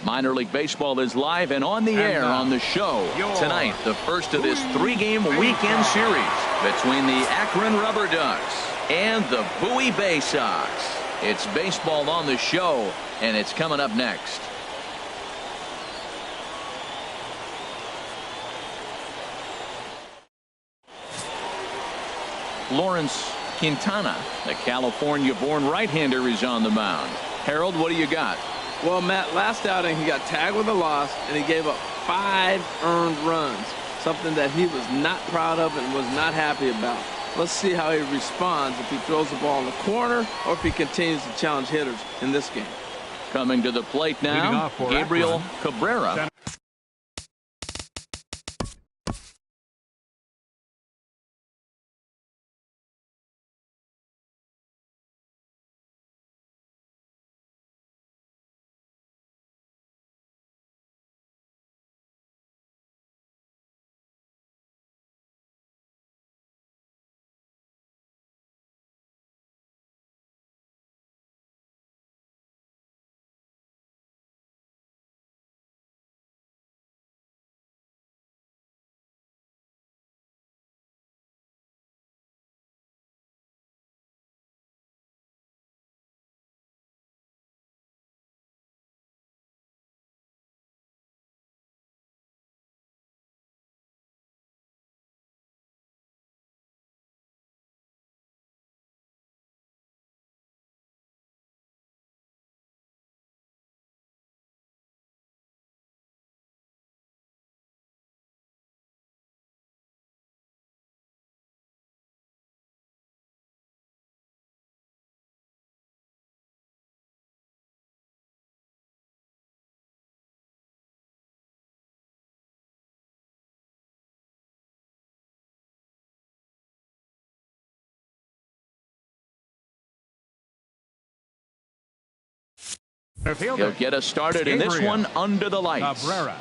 Minor League Baseball is live and on the air on the show. Tonight, the first of this 3-game weekend series between the Akron Rubberducks and the Bowie Baysox. It's baseball on the show, and it's coming up next. Lawrence Quintana, the California-born right-hander, is on the mound. Harold, what do you got? Well, Matt, last outing he got tagged with a loss, and he gave up 5 earned runs, something that he was not proud of and was not happy about. Let's see how he responds if he throws the ball in the corner or if he continues to challenge hitters in this game. Coming to the plate now, Gabriel Cabrera. He'll get us started in this one under the lights. Cabrera.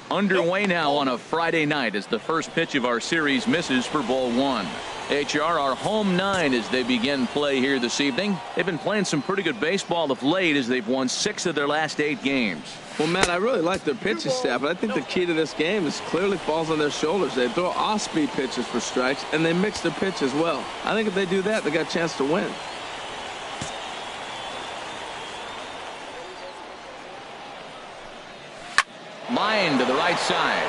Underway now on a Friday night as the first pitch of our series misses for ball 1. HR, our home 9 as they begin play here this evening. They've been playing some pretty good baseball of late as they've won 6 of their last 8 games. Well, Matt, I really like their pitching staff, but I think the key to this game is clearly falls on their shoulders. They throw off-speed pitches for strikes, and they mix their pitch as well. I think if they do that, they got a chance to win. Line to the right side.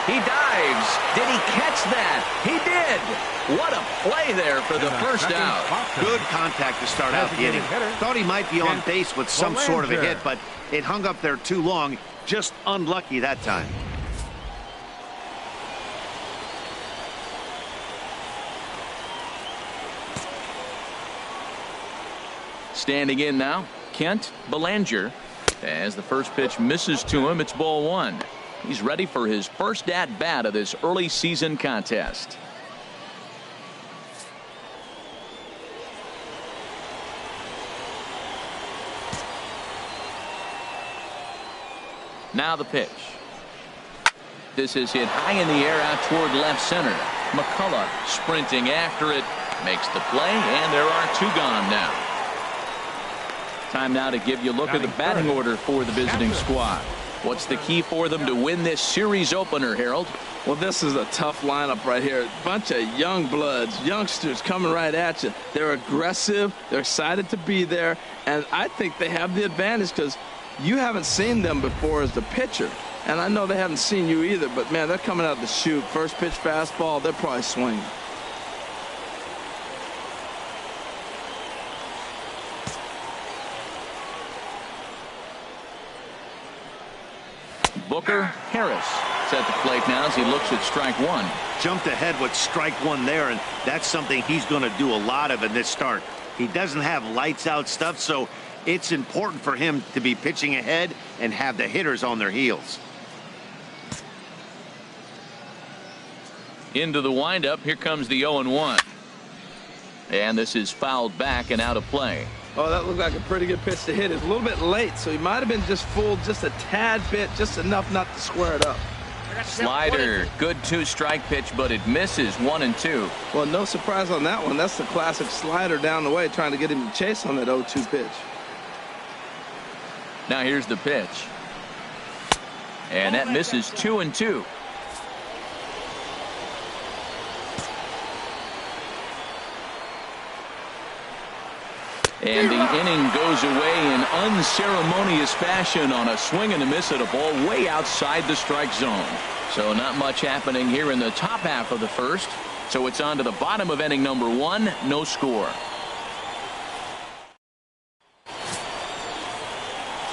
He dives. Did he catch that? He did. What a play there for the first out. Good contact to start out the inning. Thought he might be on base with some sort of a hit, but it hung up there too long. Just unlucky that time. Standing in now, Kent Belanger. As the first pitch misses to him, it's ball 1. He's ready for his first at-bat of this early season contest. Now the pitch. This is hit high in the air out toward left center. McCullough sprinting after it, makes the play, and there are 2 gone now. Time now to give you a look at the batting order for the visiting squad. What's the key for them to win this series opener, Harold? Well, this is a tough lineup right here. A bunch of young bloods, youngsters coming right at you. They're aggressive. They're excited to be there. And I think they have the advantage because you haven't seen them before as the pitcher. And I know they haven't seen you either. But, man, they're coming out the chute. First pitch fastball, they're probably swinging. Booker Harris is at the plate now as he looks at strike 1. Jumped ahead with strike 1 there, and that's something he's going to do a lot of in this start. He doesn't have lights out stuff, so it's important for him to be pitching ahead and have the hitters on their heels. Into the windup. Here comes the 0-1. And this is fouled back and out of play. Oh, that looked like a pretty good pitch to hit. It's a little bit late, so he might have been just fooled just a tad bit, just enough not to square it up. Slider, good 2-strike pitch, but it misses 1 and 2. Well, no surprise on that one. That's the classic slider down the way, trying to get him to chase on that 0-2 pitch. Now here's the pitch. And that misses 2-2. And the inning goes away in unceremonious fashion on a swing and a miss at a ball way outside the strike zone. So not much happening here in the top half of the first. So it's on to the bottom of inning number 1. No score.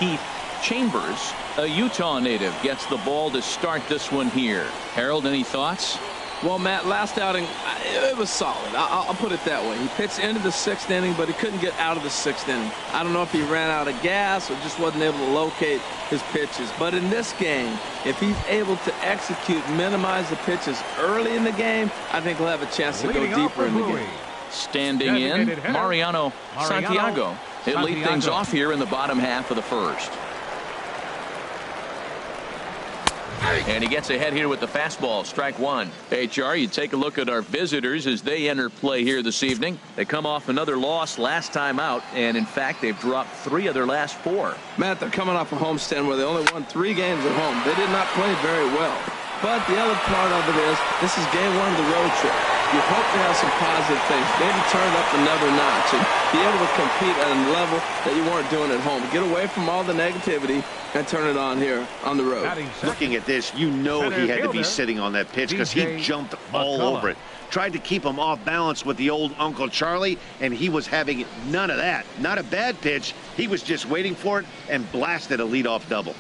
Keith Chambers, a Utah native, gets the ball to start this one here. Harold, any thoughts? Well, Matt, last outing, it was solid. I'll put it that way. He pitched into the 6th inning, but he couldn't get out of the 6th inning. I don't know if he ran out of gas or just wasn't able to locate his pitches. But in this game, if he's able to execute, minimize the pitches early in the game, I think he'll have a chance to go deeper in the game. Standing in, Mariano Santiago. He'll lead things off here in the bottom half of the first. And he gets ahead here with the fastball, strike 1. HR, you take a look at our visitors as they enter play here this evening. They come off another loss last time out, and in fact, they've dropped 3 of their last 4. Matt, they're coming off a homestand where they only won 3 games at home. They did not play very well. But the other part of it is, this is game 1 of the road trip. You hope to have some positive things, maybe turn it up another notch and be able to compete at a level that you weren't doing at home. Get away from all the negativity and turn it on here on the road. Looking at this, you know he had to be sitting on that pitch because he jumped all over it. Tried to keep him off balance with the old Uncle Charlie, and he was having none of that. Not a bad pitch. He was just waiting for it and blasted a leadoff double.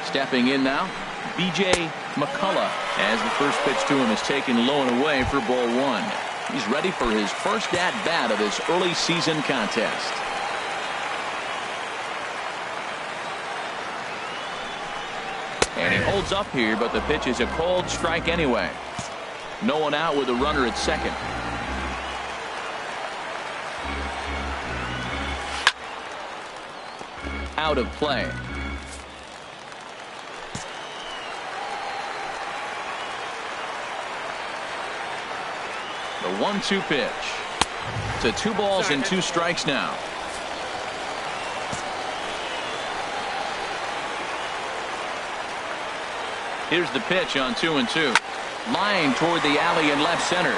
Stepping in now, B.J. McCullough, as the first pitch to him is taken low and away for ball 1. He's ready for his first at-bat of this early season contest. And he holds up here, but the pitch is a cold strike anyway. No one out with a runner at second. Out of play. The 1-2 pitch. To 2 balls and 2 strikes now. Here's the pitch on 2-2. Line toward the alley in left center.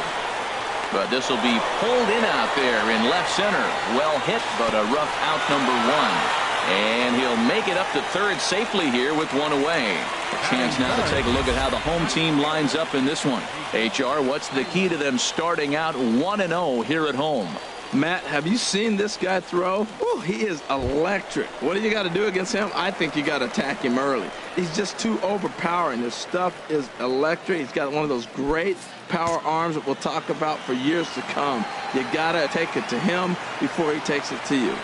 But this will be pulled in out there in left center. Well hit, but a rough out number 1. And he'll make it up to third safely here with 1 away. A chance now to take a look at how the home team lines up in this one. HR, what's the key to them starting out 1-0 here at home? Matt, have you seen this guy throw? Ooh, he is electric. What do you got to do against him? I think you got to attack him early. He's just too overpowering. His stuff is electric. He's got one of those great power arms that we'll talk about for years to come. You got to take it to him before he takes it to you.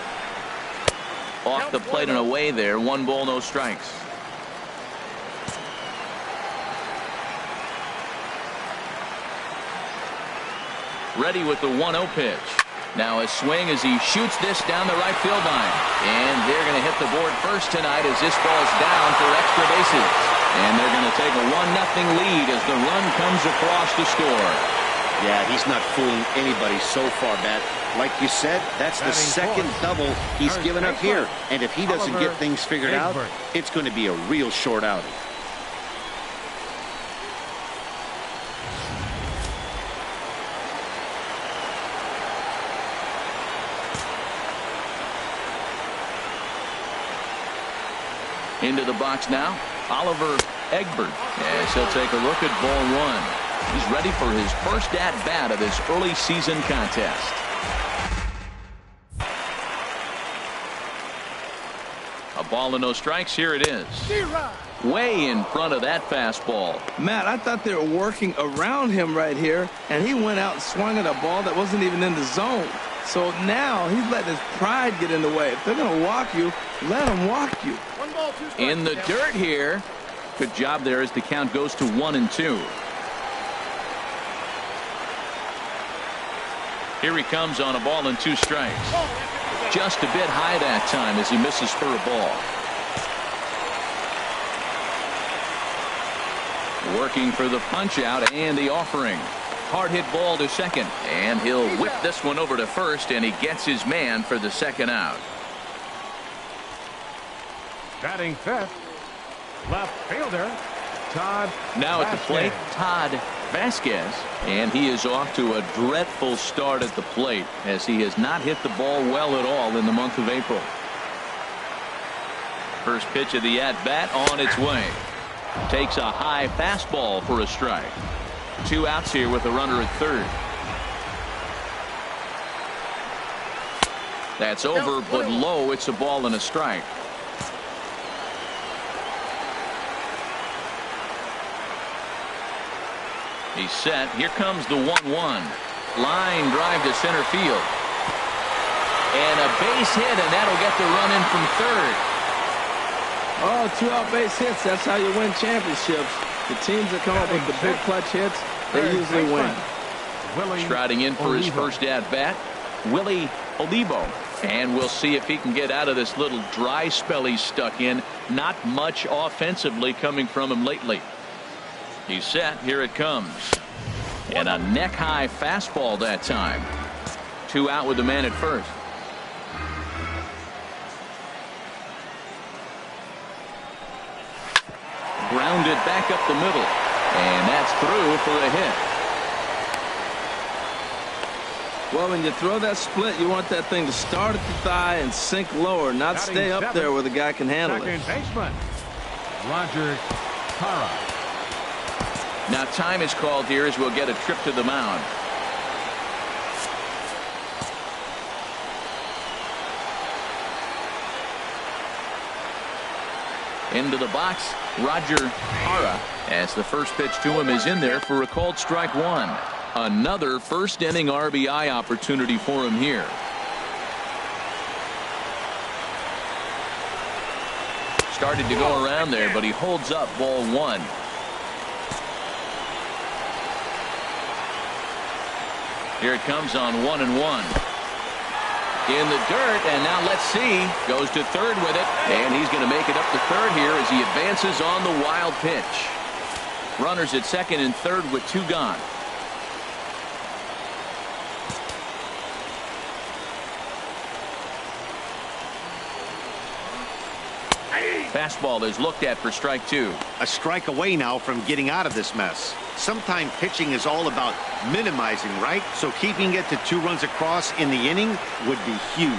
Off the plate and away there. 1 ball, no strikes. Ready with the 1-0 pitch. Now a swing as he shoots this down the right field line. And they're going to hit the board first tonight as this falls down for extra bases. And they're going to take a 1-0 lead as the run comes across to score. Yeah, he's not fooling anybody so far, Matt. Like you said, that's the second double he's given up here. And if he doesn't get things figured out, it's going to be a real short outing. Into the box now, Oliver Egbert, as he'll take a look at ball 1. He's ready for his first at-bat of this early season contest. A ball and no strikes. Here it is. Way in front of that fastball. Matt, I thought they were working around him right here, and he went out and swung at a ball that wasn't even in the zone. So now he's letting his pride get in the way. If they're going to walk you, let them walk you. 1 ball, 2 strikes. In the dirt here. Good job there as the count goes to 1-2. Here he comes on a ball and 2 strikes. Just a bit high that time as he misses for a ball. Working for the punch out and the offering. Hard hit ball to second, and he'll whip this one over to first, and he gets his man for the second out. Batting fifth, left fielder Todd Now at the plate, Vasquez. Todd Vasquez, and he is off to a dreadful start at the plate as he has not hit the ball well at all in the month of April. First pitch of the at-bat on its way. Takes a high fastball for a strike. 2 outs here with a runner at third. That's over, but low. It's a ball and a strike. He's set. Here comes the 1-1. Line drive to center field. And a base hit, and that'll get the run in from third. Oh, 2-out base hits. That's how you win championships. The teams that come up with the big clutch hits, they usually win. Striding in for his first at-bat, Willie Olivo. And we'll see if he can get out of this little dry spell he's stuck in. Not much offensively coming from him lately. He's set. Here it comes. And a neck-high fastball that time. 2 out with the man at first. Grounded back up the middle. And that's through for a hit. Well, when you throw that split, you want that thing to start at the thigh and sink lower, not stay up there where the guy can handle it. Second baseman, Roger Cara. Now time is called here as we'll get a trip to the mound. Into the box, Roger Cara, as the first pitch to him is in there for a called strike one. Another first inning RBI opportunity for him here. Started to go around there, but he holds up ball one. Here it comes on 1-1. In the dirt, and now let's see. Goes to third with it, and he's going to make it up to third here as he advances on the wild pitch. Runners at second and third with 2 gone. Fastball is looked at for strike 2. A strike away now from getting out of this mess. Sometimes pitching is all about minimizing, right? So keeping it to 2 runs across in the inning would be huge.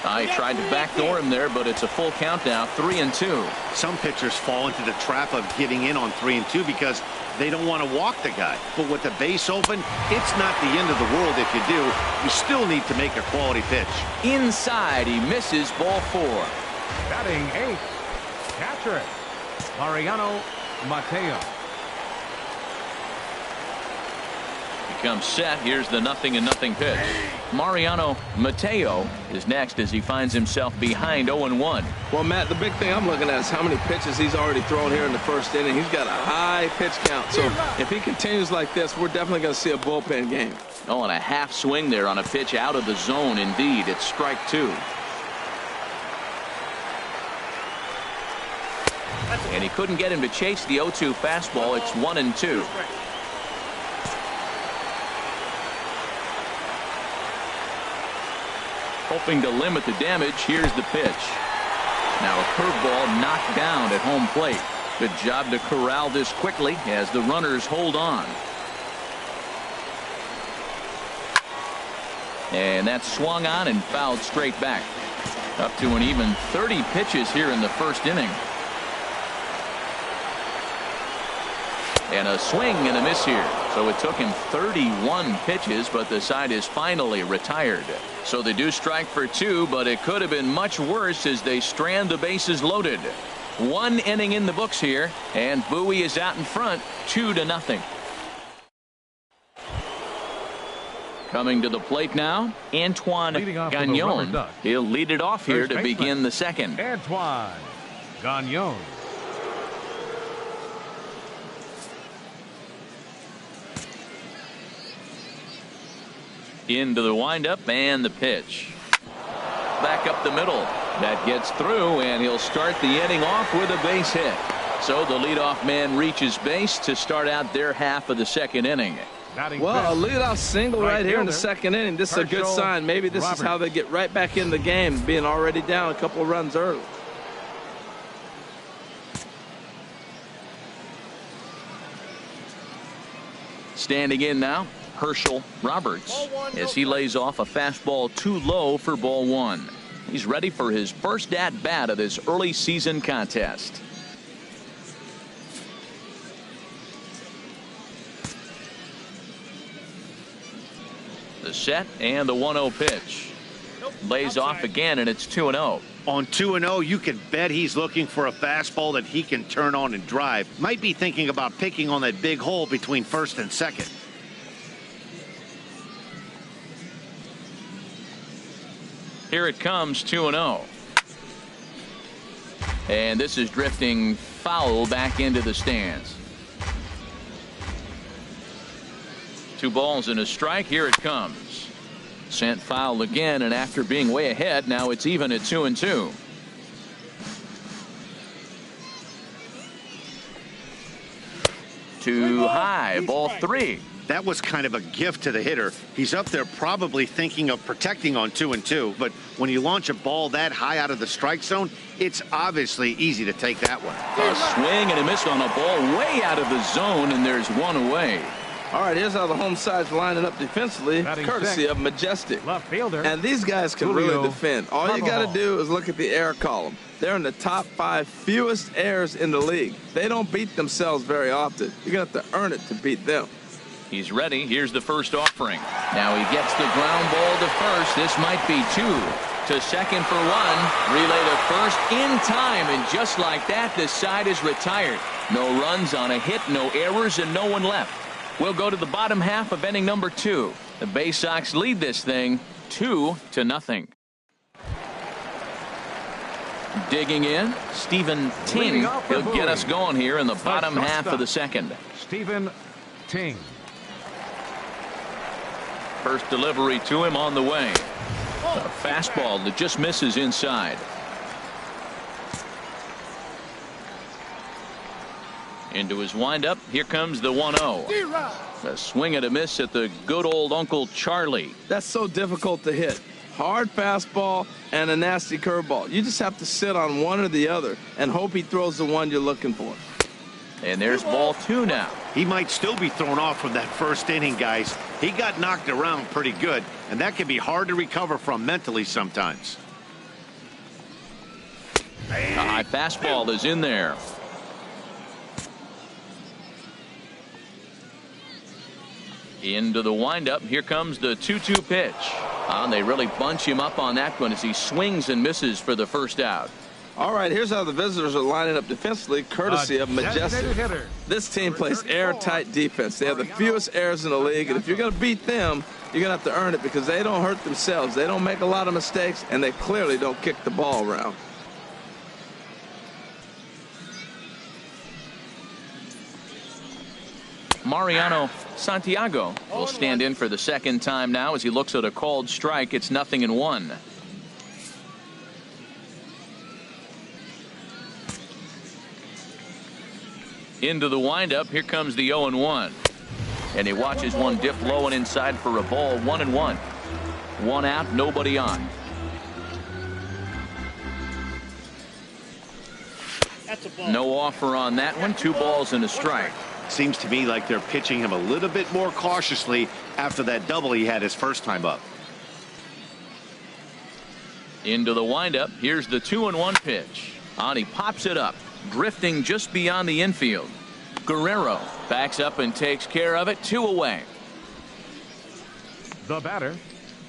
I tried to backdoor him there, but it's a full count now, 3-2. Some pitchers fall into the trap of giving in on 3-2 because they don't want to walk the guy. But with the base open, it's not the end of the world if you do. You still need to make a quality pitch. Inside, he misses ball 4. Batting 8th, catcher Mariano Mateo. He comes set. Here's the 0-0 pitch. Mariano Mateo is next as he finds himself behind 0-1. Well, Matt, the big thing I'm looking at is how many pitches he's already thrown here in the first inning. He's got a high pitch count. So if he continues like this, we're definitely going to see a bullpen game. Oh, and a half swing there on a pitch out of the zone. Indeed, it's strike 2. And he couldn't get him to chase the 0-2 fastball. It's 1-2. Hoping to limit the damage. Here's the pitch. Now a curveball knocked down at home plate. Good job to corral this quickly as the runners hold on. And that's swung on and fouled straight back. Up to an even 30 pitches here in the first inning. And a swing and a miss here. So it took him 31 pitches, but the side is finally retired. So they do strike for 2, but it could have been much worse as they strand the bases loaded. 1 inning in the books here, and Bowie is out in front, 2-0. Coming to the plate now, Antoine Gagnon. He'll lead it off here to begin the second. Antoine Gagnon. Into the windup and the pitch. Back up the middle. That gets through, and he'll start the inning off with a base hit. So the leadoff man reaches base to start out their half of the second inning. Well, a leadoff single right here in the second inning. This is a good sign. Maybe this is how they get right back in the game, being already down a couple of runs early. Standing in now, Herschel Roberts, as he lays off a fastball too low for ball one. He's ready for his first at-bat of this early season contest. The set and the 1-0 pitch. Lays off again, and it's 2-0. On 2-0, you can bet he's looking for a fastball that he can turn on and drive. Might be thinking about picking on that big hole between first and second. Here it comes, 2-0. And this is drifting foul back into the stands. 2 balls and a strike. Here it comes. Sent foul again, and after being way ahead, now it's even at 2-2. Too high, ball 3. That was kind of a gift to the hitter. He's up there probably thinking of protecting on 2-2, but when you launch a ball that high out of the strike zone, it's obviously easy to take that one. A swing and a miss on a ball way out of the zone, and there's one away. All right, here's how the home side's lining up defensively, courtesy of Majestic. Left fielder. And these guys can really defend. All you got to do is look at the error column. They're in the top 5 fewest errors in the league. They don't beat themselves very often. You're going to have to earn it to beat them. He's ready. Here's the first offering. Now he gets the ground ball to first. This might be 2. To second for 1. Relay to first in time. And just like that, the side is retired. No runs on a hit, no errors, and no one left. We'll go to the bottom half of inning number 2. The Baysox lead this thing 2-0. Digging in, Stephen Ting. He'll get us going here in the bottom half of the second. Stephen Ting. First delivery to him on the way. A fastball that just misses inside. Into his windup. Here comes the 1-0. A swing and a miss at the good old Uncle Charlie. That's so difficult to hit. Hard fastball and a nasty curveball. You just have to sit on one or the other and hope he throws the one you're looking for. And there's ball 2 now. He might still be thrown off from that first inning, guys. He got knocked around pretty good, and that can be hard to recover from mentally sometimes. A high fastball is in there. Into the windup. Here comes the 2-2 pitch. They really bunch him up on that one as he swings and misses for the first out. All right, here's how the visitors are lining up defensively, courtesy of Majestic. This team plays airtight defense. They have the fewest errors in the league, and if you're going to beat them, you're going to have to earn it because they don't hurt themselves. They don't make a lot of mistakes, and they clearly don't kick the ball around. Mariano Santiago will stand in for the second time now as he looks at a called strike. It's 0-1. Into the windup. Here comes the 0-1. And he watches one dip low and inside for a ball. 1-1. 1 out, nobody on. No offer on that one. 2 balls and a strike. Seems to me like they're pitching him a little bit more cautiously after that double he had his first time up. Into the windup. Here's the 2-1 pitch. And he pops it up, drifting just beyond the infield. Guerrero backs up and takes care of it. 2 away. The batter,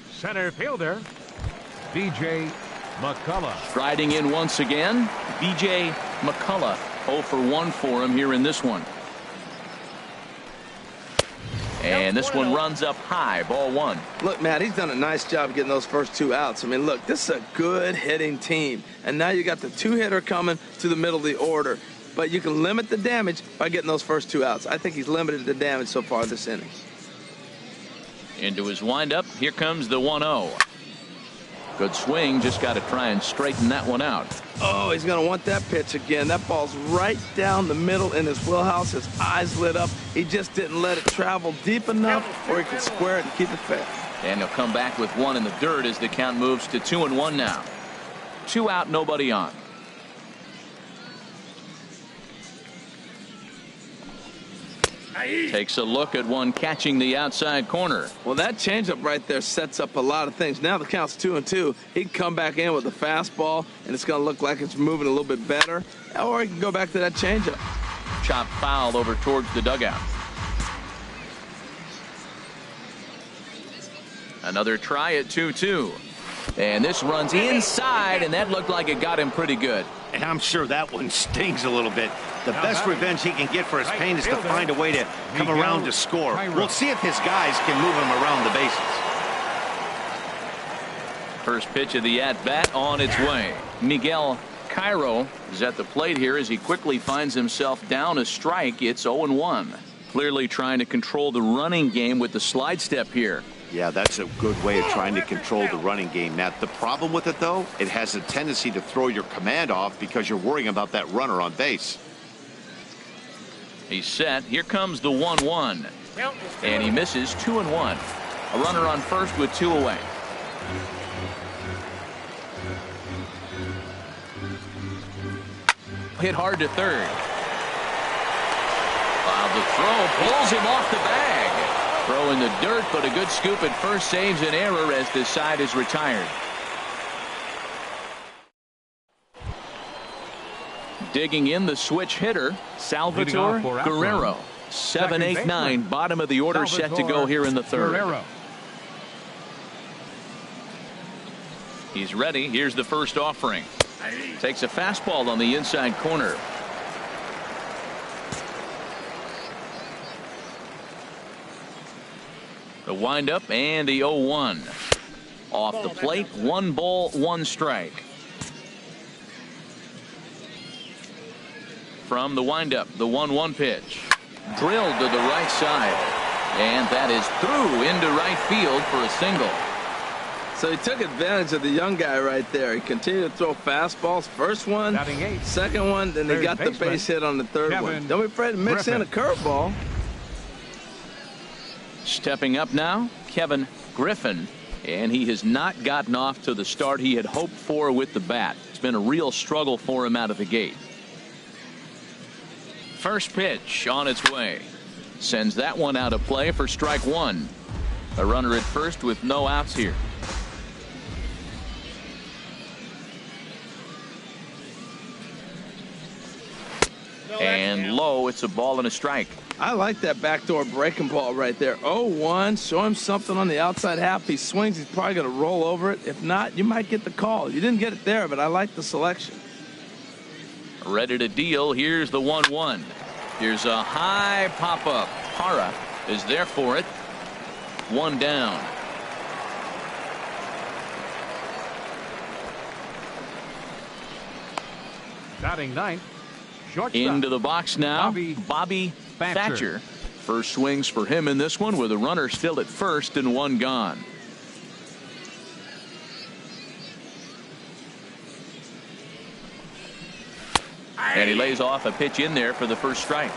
center fielder, B.J. McCullough. Striding in once again, B.J. McCullough. 0 for 1 for him here in this one. And this one runs up high, ball 1. Look, Matt, he's done a nice job getting those first 2 outs. I mean, look, this is a good hitting team. And now you got the 2-hitter coming to the middle of the order. But you can limit the damage by getting those first 2 outs. I think he's limited the damage so far this inning. Into his windup. Here comes the 1-0. Good swing, just got to try and straighten that one out. Oh, he's going to want that pitch again. That ball's right down the middle in his wheelhouse. His eyes lit up. He just didn't let it travel deep enough where he could square it and keep it fair. And he'll come back with one in the dirt as the count moves to 2-1 now. 2 out, nobody on. Takes a look at one catching the outside corner. Well, that changeup right there sets up a lot of things. Now the count's 2-2. He can come back in with a fastball, and it's going to look like it's moving a little bit better. Or he can go back to that changeup. Chop foul over towards the dugout. Another try at 2-2. And this runs inside, and that looked like it got him pretty good. And I'm sure that one stings a little bit. The best revenge he can get for his pain is to find a way to come around to score. We'll see if his guys can move him around the bases. First pitch of the at-bat on its way. Miguel Cairo is at the plate here as he quickly finds himself down a strike. It's 0-1. Clearly trying to control the running game with the slide step here. Yeah, that's a good way of trying to control the running game. Now, the problem with it, though, it has a tendency to throw your command off because you're worrying about that runner on base. He's set. Here comes the 1-1. And he misses 2-1. A runner on first with 2 away. Hit hard to third. The throw pulls him off the bag. Throw in the dirt, but a good scoop at first saves an error as this side is retired. Digging in the switch hitter, Salvatore Guerrero. 7, 8, 9, bottom of the order, set to go here in the third. Guerrero. He's ready. Here's the first offering. Takes a fastball on the inside corner. The windup and the 0-1. Off the plate, 1 ball, 1 strike. From the windup, the 1-1 pitch. Drilled to the right side. And that is through into right field for a single. So he took advantage of the young guy right there. He continued to throw fastballs. First one, second one, then they got the base hit on the third one. Don't be afraid to mix in a curveball. Stepping up now, Kevin Griffin, and he has not gotten off to the start he had hoped for with the bat. It's been a real struggle for him out of the gate. First pitch on its way. Sends that one out of play for strike 1. A runner at first with no outs here. And low, it's a ball and a strike. I like that backdoor breaking ball right there. 0-1, show him something on the outside half. If he swings, he's probably going to roll over it. If not, you might get the call. You didn't get it there, but I like the selection. Ready to deal. Here's the 1-1. Here's a high pop-up. Hara is there for it. 1 down. Batting ninth. Shortstop. Into the box now, Bobby Thatcher. First swings for him in this one with a runner still at first and 1 gone. And he lays off a pitch in there for the first strike.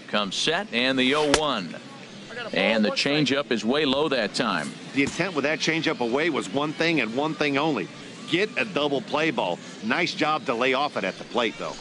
Comes set and the 0-1. And the changeup is way low that time. The intent with that changeup away was one thing and one thing only. Get a double play ball. Nice job to lay off it at the plate, though.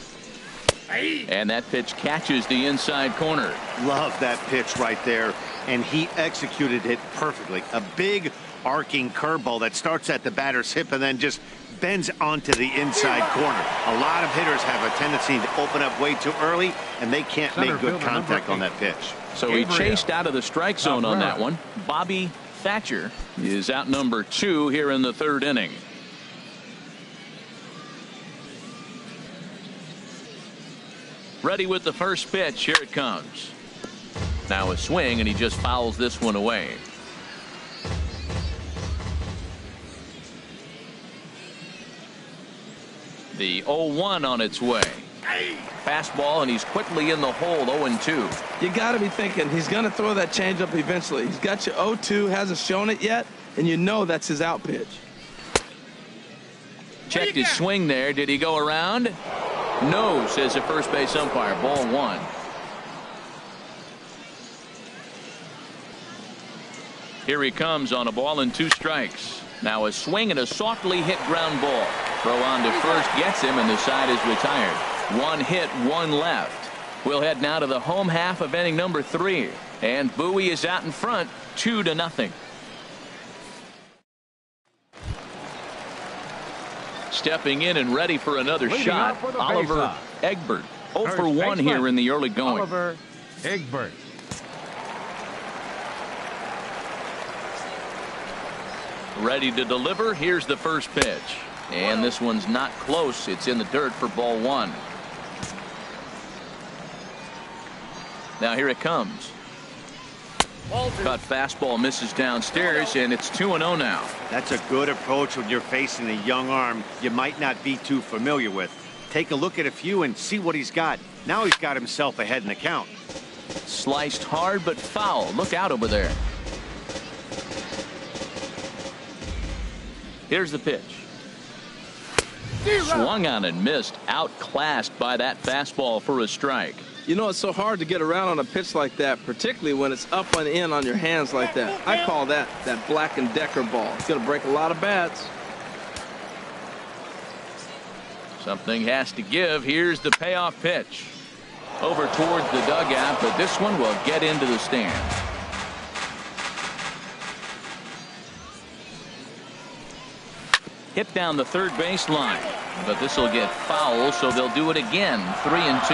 And that pitch catches the inside corner. Love that pitch right there. And he executed it perfectly. A big arcing curveball that starts at the batter's hip and then just bends onto the inside corner. A lot of hitters have a tendency to open up way too early, and they can't make good contact on that pitch. So he chased out of the strike zone on that one. Bobby Thatcher is out number 2 here in the third inning. Ready with the first pitch. Here it comes. Now a swing, and he just fouls this one away. The 0-1 on its way. Fastball, and he's quickly in the hole, 0-2. You got to be thinking he's going to throw that changeup eventually. He's got you 0-2, hasn't shown it yet, and you know that's his out pitch. Checked his swing there. Did he go around? No, says the first base umpire. Ball 1. Here he comes on a ball and 2 strikes. Now a swing and a softly hit ground ball. Throw on to first gets him, and the side is retired. 1 hit, 1 left. We'll head now to the home half of inning number 3. And Bowie is out in front, 2-0. Stepping in and ready for another Leading shot, off for the Oliver Baysox. Egbert. 0 for First 1 baseman, here in the early going. Oliver Egbert. Ready to deliver. Here's the first pitch. And this one's not close. It's in the dirt for ball 1. Now here it comes. Cut fastball misses downstairs, and it's 2-0 now. That's a good approach when you're facing a young arm you might not be too familiar with. Take a look at a few and see what he's got. Now he's got himself ahead in the count. Sliced hard but foul. Look out over there. Here's the pitch. Swung on and missed. Outclassed by that fastball for a strike. You know, it's so hard to get around on a pitch like that, particularly when it's up and in on your hands like that. I call that Black & Decker ball. It's going to break a lot of bats. Something has to give. Here's the payoff pitch. Over towards the dugout, but this one will get into the stands. Hit down the third baseline, but this will get foul, so they'll do it again. 3-2.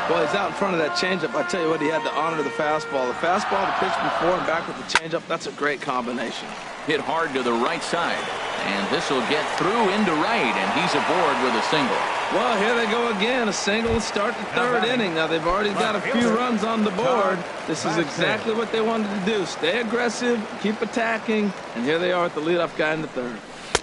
Well, he's out in front of that changeup. I tell you what, he had to honor the fastball. The fastball, the pitch before and back with the changeup, that's a great combination. Hit hard to the right side, and this will get through into right, and he's aboard with a single. Well, here they go again. A single to start the third inning. Now, they've already got a few runs on the board. This is exactly what they wanted to do. Stay aggressive, keep attacking, and here they are with the leadoff guy in the third.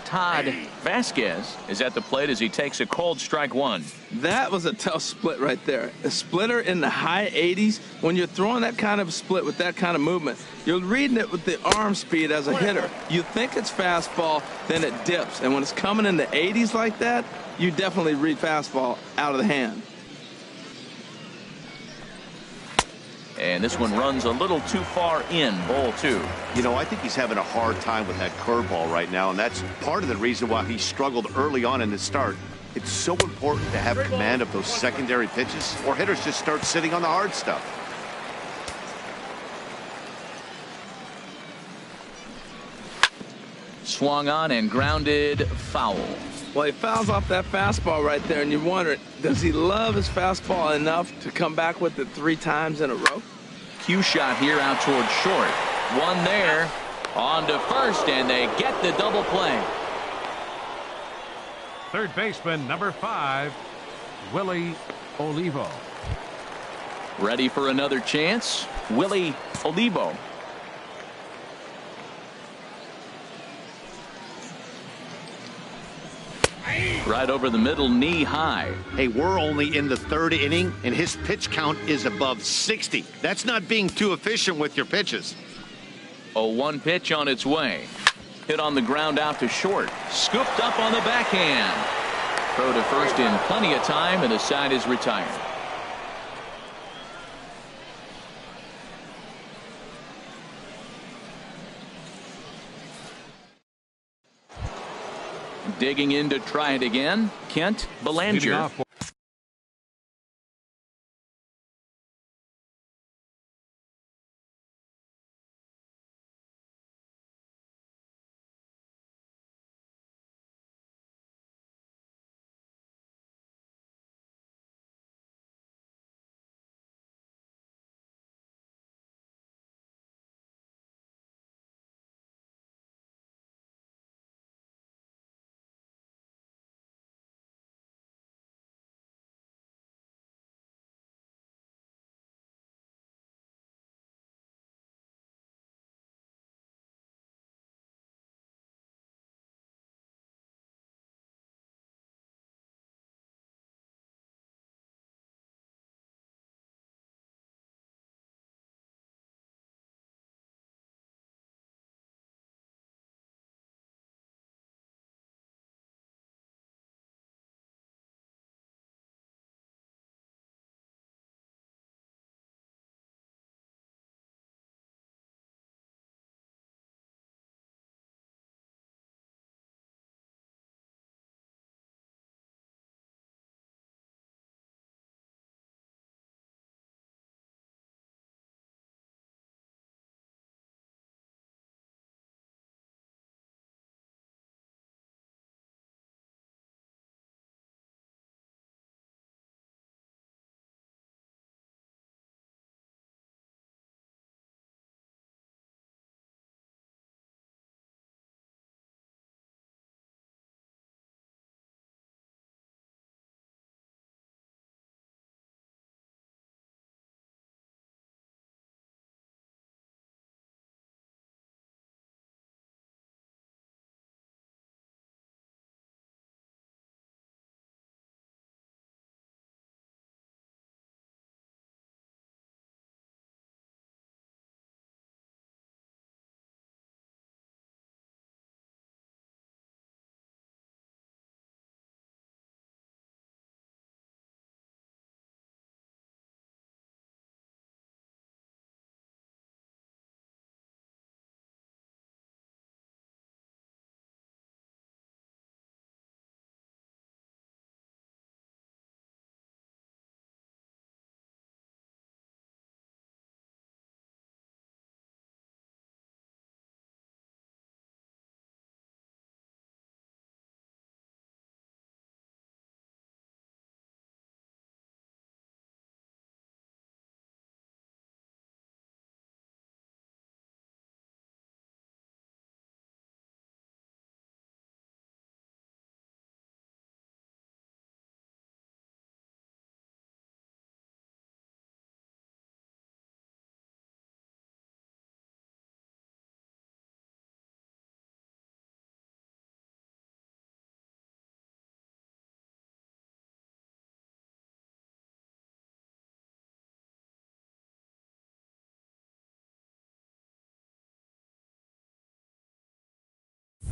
Todd Vasquez is at the plate as he takes a cold strike 1. That was a tough split right there. A splitter in the high 80s. When you're throwing that kind of split with that kind of movement, you're reading it with the arm speed as a hitter. You think it's fastball, then it dips. And when it's coming in the 80s like that, you definitely read fastball out of the hand. And this one runs a little too far in. Ball 2. You know, I think he's having a hard time with that curveball right now, and that's part of the reason why he struggled early on in the start. It's so important to have command of those secondary pitches, or hitters just start sitting on the hard stuff. Swung on and grounded foul. Well, he fouls off that fastball right there, and you're wondering, does he love his fastball enough to come back with it 3 times in a row? Cue shot here out towards short. One there. On to first, and they get the double play. Third baseman, number 5, Willie Olivo. Ready for another chance. Willie Olivo. Right over the middle, knee high. Hey, we're only in the 3rd inning, and his pitch count is above 60. That's not being too efficient with your pitches. A 1 pitch on its way. Hit on the ground out to short. Scooped up on the backhand. Throw to first in plenty of time, and the side is retired. Digging in to try it again, Kent Belanger.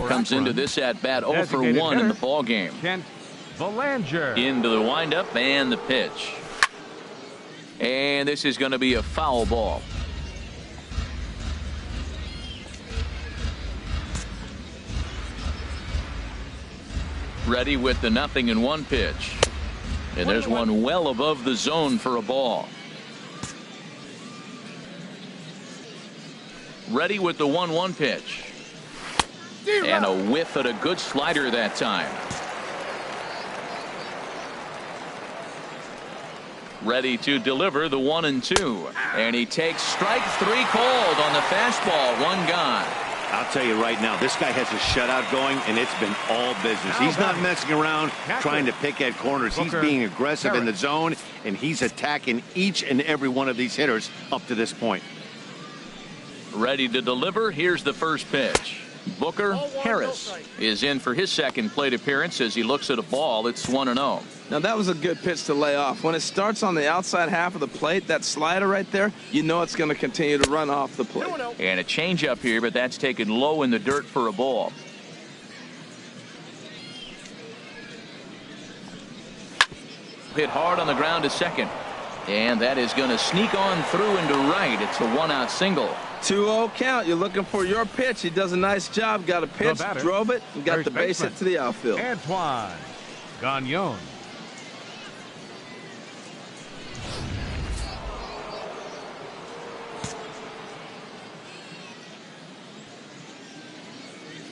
Comes Akron, into this at bat 0 for 1 designated in the hitter, ball game. Kent Belanger. Into the windup and the pitch. And this is going to be a foul ball. Ready with the 0-1 pitch. And there's one well above the zone for a ball. Ready with the 1-1 pitch. And a whiff at a good slider that time. Ready to deliver the 1-2. And he takes strike 3 called on the fastball. 1 gone. I'll tell you right now, this guy has a shutout going, and it's been all business. He's not messing around trying to pick at corners. He's being aggressive in the zone, and he's attacking each and every one of these hitters up to this point. Ready to deliver. Here's the first pitch. Booker Harris is in for his second plate appearance as he looks at a ball. It's 1-0. Now, that was a good pitch to lay off. When it starts on the outside half of the plate, that slider right there, you know it's going to continue to run off the plate. And a changeup here, but that's taken low in the dirt for a ball. Hit hard on the ground to second. And that is going to sneak on through into right. It's a 1-out single. 2-0 count. You're looking for your pitch. He does a nice job. Got a pitch, drove it, and got the base hit to the outfield. Antoine Gagnon.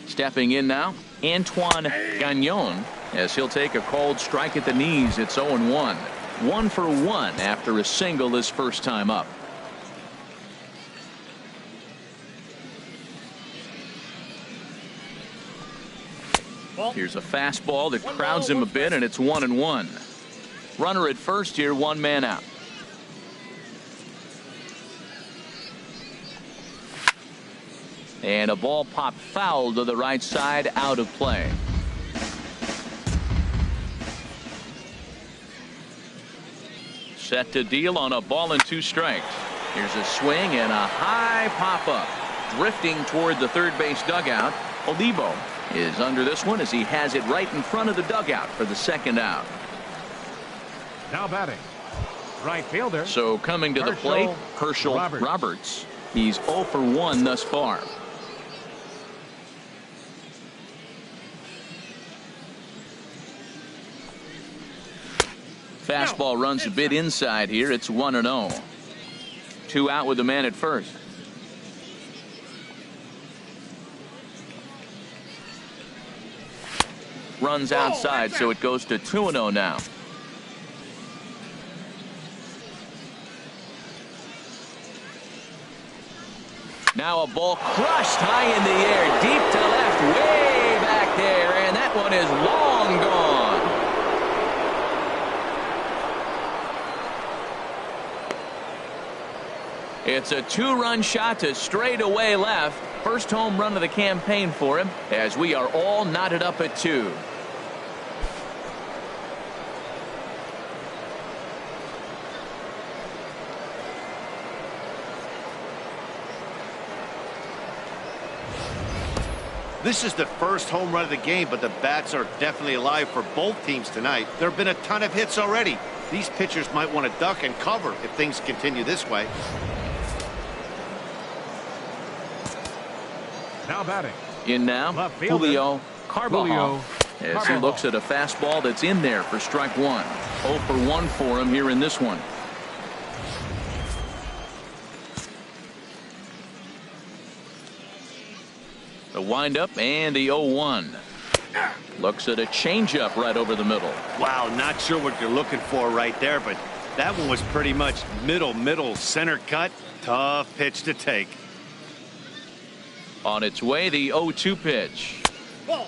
Stepping in now, Antoine Gagnon, as he'll take a called strike at the knees. It's 0-1. 1 for 1 after a single his first time up. Here's a fastball that crowds him a bit, and it's 1-1. Runner at first here, 1 man out. And a ball popped foul to the right side, out of play. Set to deal on a ball and 2 strikes. Here's a swing and a high pop up. Drifting toward the third base dugout. Olivo is under this one as he has it right in front of the dugout for the 2nd out. Now batting, right fielder. So coming to the plate, Herschel Roberts. He's 0 for 1 thus far. Fastball runs a bit inside here. It's 1-0. 2 out with the man at first. Runs outside, so it goes to 2-0 now. Now a ball crushed high in the air, deep to left, way back there, and that one is long gone. It's a 2-run shot to straightaway left. First home run of the campaign for him, as we are all knotted up at 2. This is the first home run of the game, but the bats are definitely alive for both teams tonight. There have been a ton of hits already. These pitchers might want to duck and cover if things continue this way. Now batting. In now, Julio Carbajal, as he looks at a fastball that's in there for strike 1. 0 for 1 for him here in this one. The windup and the 0-1. Looks at a changeup right over the middle. Wow, not sure what you're looking for right there, but that one was pretty much middle center cut. Tough pitch to take. On its way, the 0-2 pitch.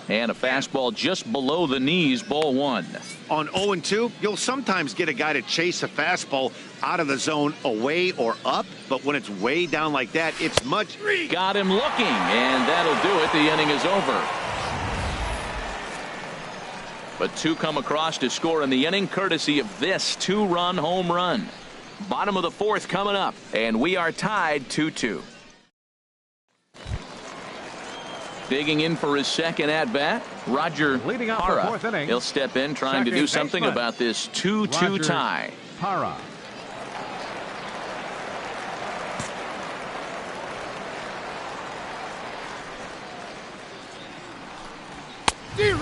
And a fastball just below the knees, ball 1. On 0-2, you'll sometimes get a guy to chase a fastball out of the zone away or up, but when it's way down like that, it's much. Got him looking, and that'll do it. The inning is over. But 2 come across to score in the inning, courtesy of this 2-run home run. Bottom of the 4th coming up, and we are tied 2-2. Digging in for his second at-bat, Roger Leading off the Parra. fourth inning. He'll step in trying to do something baseman, about this 2-2 tie. Parra.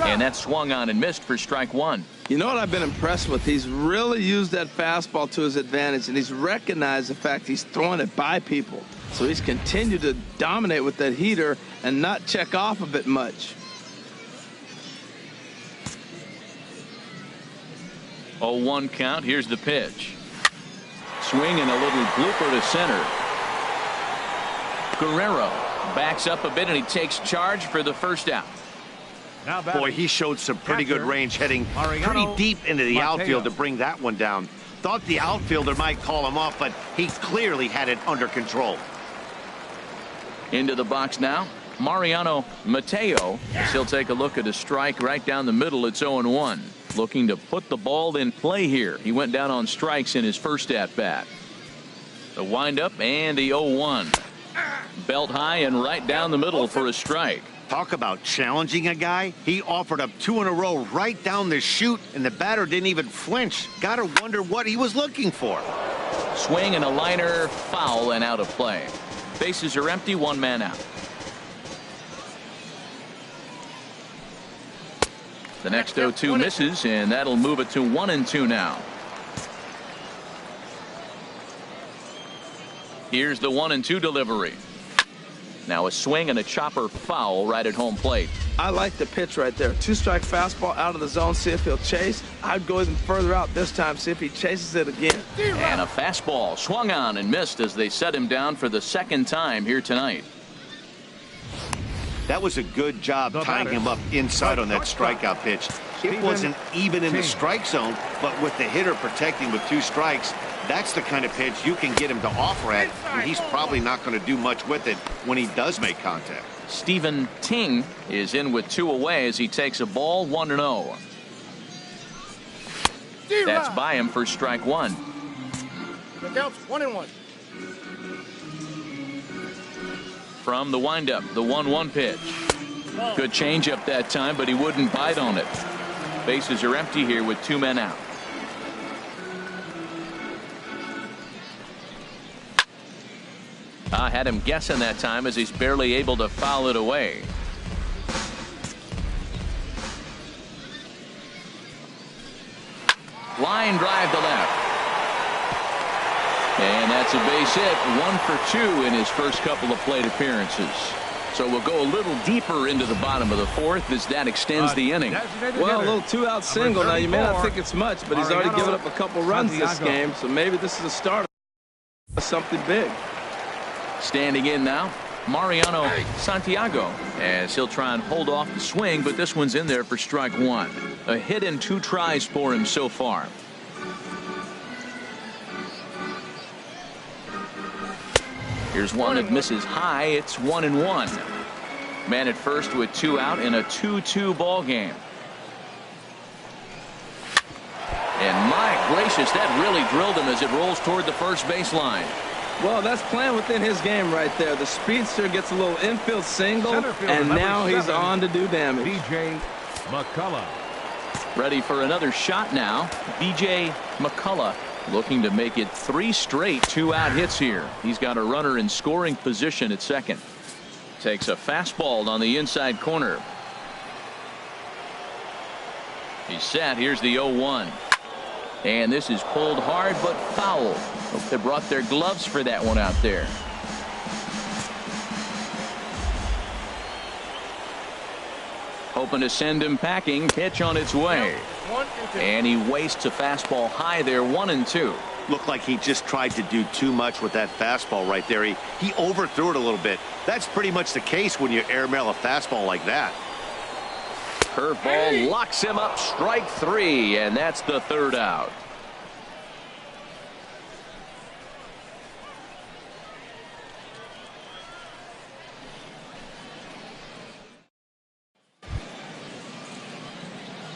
And that swung on and missed for strike one. You know what I've been impressed with? He's really used that fastball to his advantage, and he's recognized the fact he's throwing it by people. So he's continued to dominate with that heater and not check off a bit much. 0-1 count. Here's the pitch. Swing and a little blooper to center. Guerrero backs up a bit and he takes charge for the first out. Now batting. Boy, he showed some pretty good range heading pretty Mariano deep into the Mateo. outfield to bring that one down. Thought the outfielder might call him off, but he clearly had it under control. Into the box now, Mariano Mateo. He'll take a look at a strike right down the middle. It's 0-1. Looking to put the ball in play here. He went down on strikes in his first at-bat. The windup and the 0-1. Belt high and right down the middle for a strike. Talk about challenging a guy. He offered up 2 in a row right down the chute, and the batter didn't even flinch. Gotta wonder what he was looking for. Swing and a liner, foul and out of play. Bases are empty, one man out. The next 0-2 misses, and that'll move it to 1-2 now. Here's the 1-2 delivery. Now a swing and a chopper foul right at home plate. I like the pitch right there. 2-strike fastball out of the zone, see if he'll chase. I'd go even further out this time, see if he chases it again. And a fastball swung on and missed as they set him down for the second time here tonight. That was a good job tying him up inside on that strikeout pitch. It wasn't even in the strike zone, but with the hitter protecting with 2 strikes, that's the kind of pitch you can get him to offer at, and he's probably not going to do much with it when he does make contact. Stephen Ting is in with 2 away as he takes a ball 1-0. That's by him for strike one. The count's 1-1. From the windup, the 1-1 pitch. Good changeup that time, but he wouldn't bite on it. Bases are empty here with 2 men out. I had him guessing that time as he's barely able to foul it away. Line drive to left. And that's a base hit. 1 for 2 in his first couple of plate appearances. So we'll go a little deeper into the bottom of the 4th as that extends the inning. Well, a little 2-out single. Now, you may not think it's much, but he's already given up a couple runs this game. So maybe this is a start of something big. Standing in now, Mariano Santiago, as he'll try and hold off the swing, but this one's in there for strike one. A hit in 2 tries for him so far. Here's one that misses high. It's 1-1. Man at first with 2 out in a 2-2 ball game. And my gracious, that really drilled him as it rolls toward the first baseline. Well, that's playing within his game right there. The speedster gets a little infield single, and now he's on to do damage. B.J. McCullough. Ready for another shot now. B.J. McCullough looking to make it 3 straight 2-out hits here. He's got a runner in scoring position at second. Takes a fastball on the inside corner. He's set. Here's the 0-1. And this is pulled hard but foul. Hope they brought their gloves for that one out there. Hoping to send him packing. Pitch on its way. And he wastes a fastball high there. 1-2. Looked like he just tried to do too much with that fastball right there. He overthrew it a little bit. That's pretty much the case when you airmail a fastball like that. Curveball locks him up. Strike 3, and that's the 3rd out.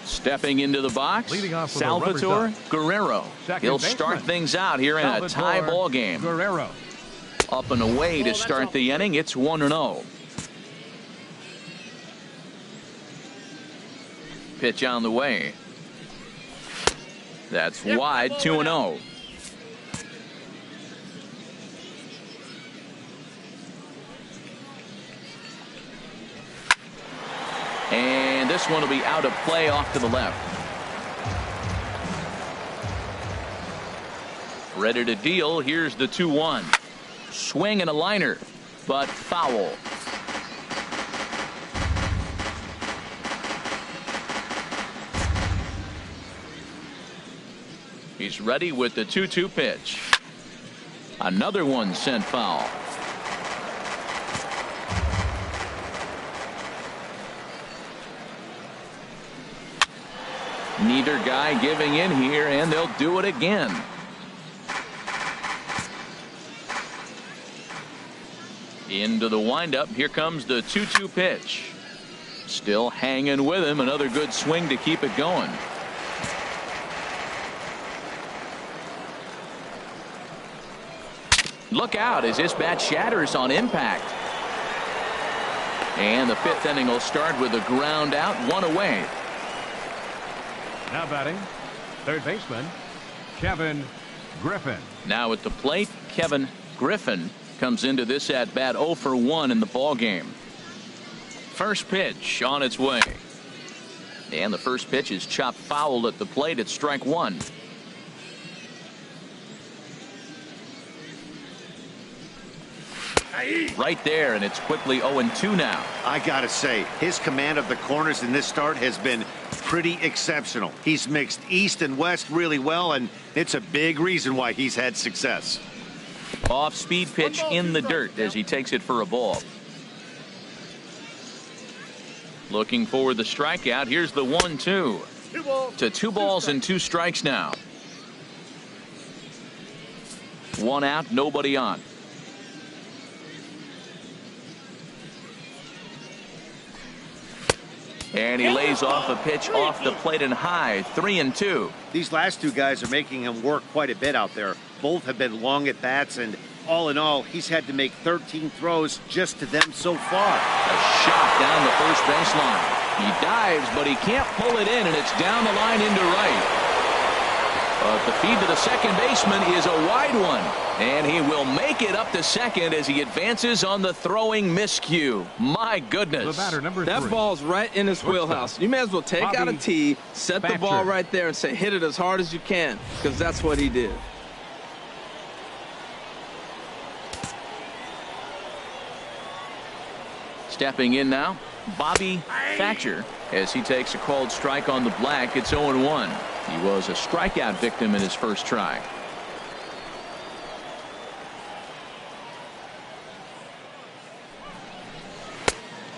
Stepping into the box, Salvatore Guerrero. He'll start things out here in a tie ball game. Up and away to start the inning. It's 1-0. pitch on the way. That's wide, 2-0. And this one will be out of play off to the left. Ready to deal. Here's the 2-1. Swing and a liner, but foul. He's ready with the 2-2 pitch. Another one sent foul. Neither guy giving in here, and they'll do it again. Into the windup. Here comes the 2-2 pitch. Still hanging with him. Another good swing to keep it going. Look out as this bat shatters on impact. And the 5th inning will start with a ground out, 1 away. Now batting, third baseman, Kevin Griffin. Now at the plate, Kevin Griffin comes into this at bat 0 for 1 in the ball game. First pitch on its way. And the first pitch is chopped foul at the plate at strike 1. Right there, and it's quickly 0-2 now. I gotta say, his command of the corners in this start has been pretty exceptional. He's mixed east and west really well, and it's a big reason why he's had success. Off-speed pitch in the dirt as he takes it for a ball. Looking for the strikeout. Here's the 1-2. To 2 balls and 2 strikes now. 1 out, nobody on. And he lays off a pitch off the plate and high, 3-2. These last 2 guys are making him work quite a bit out there. Both have been long at bats, and all in all, he's had to make 13 throws just to them so far. A shot down the first baseline. He dives, but he can't pull it in, and it's down the line into right. But the feed to the second baseman is a wide one, and he will make it up to second as he advances on the throwing miscue. My goodness. The batter, number 3. That ball's right in his wheelhouse. You may as well take out a tee, set the ball right there, and say hit it as hard as you can, because that's what he did. Stepping in now, Bobby Thatcher, as he takes a called strike on the black. It's 0-1. He was a strikeout victim in his first try.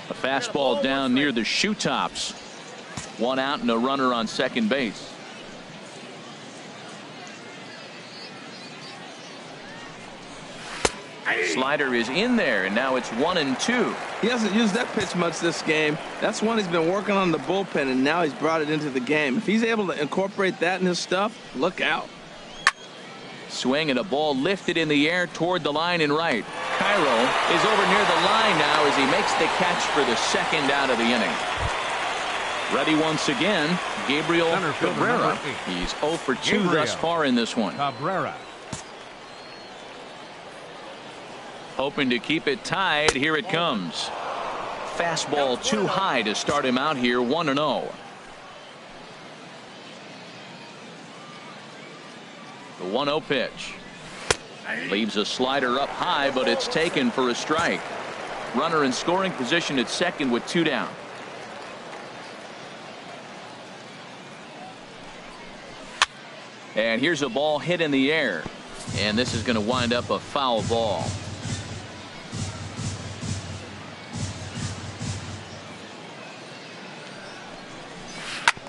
A fastball down near the shoe tops. 1 out and a runner on second base. Slider is in there, and now it's 1-2. He hasn't used that pitch much this game. That's one he's been working on the bullpen, and now he's brought it into the game. If he's able to incorporate that in his stuff, look out. Swing and a ball lifted in the air toward the line and right. Cairo is over near the line now as he makes the catch for the second out of the inning. Ready once again, Gabriel Cabrera. He's 0 for 2 thus far in this one. Cabrera. Hoping to keep it tied. Here it comes. Fastball too high to start him out here. 1-0. The 1-0 pitch. Leaves a slider up high, but it's taken for a strike. Runner in scoring position at second with 2 down. And here's a ball hit in the air. And this is going to wind up a foul ball.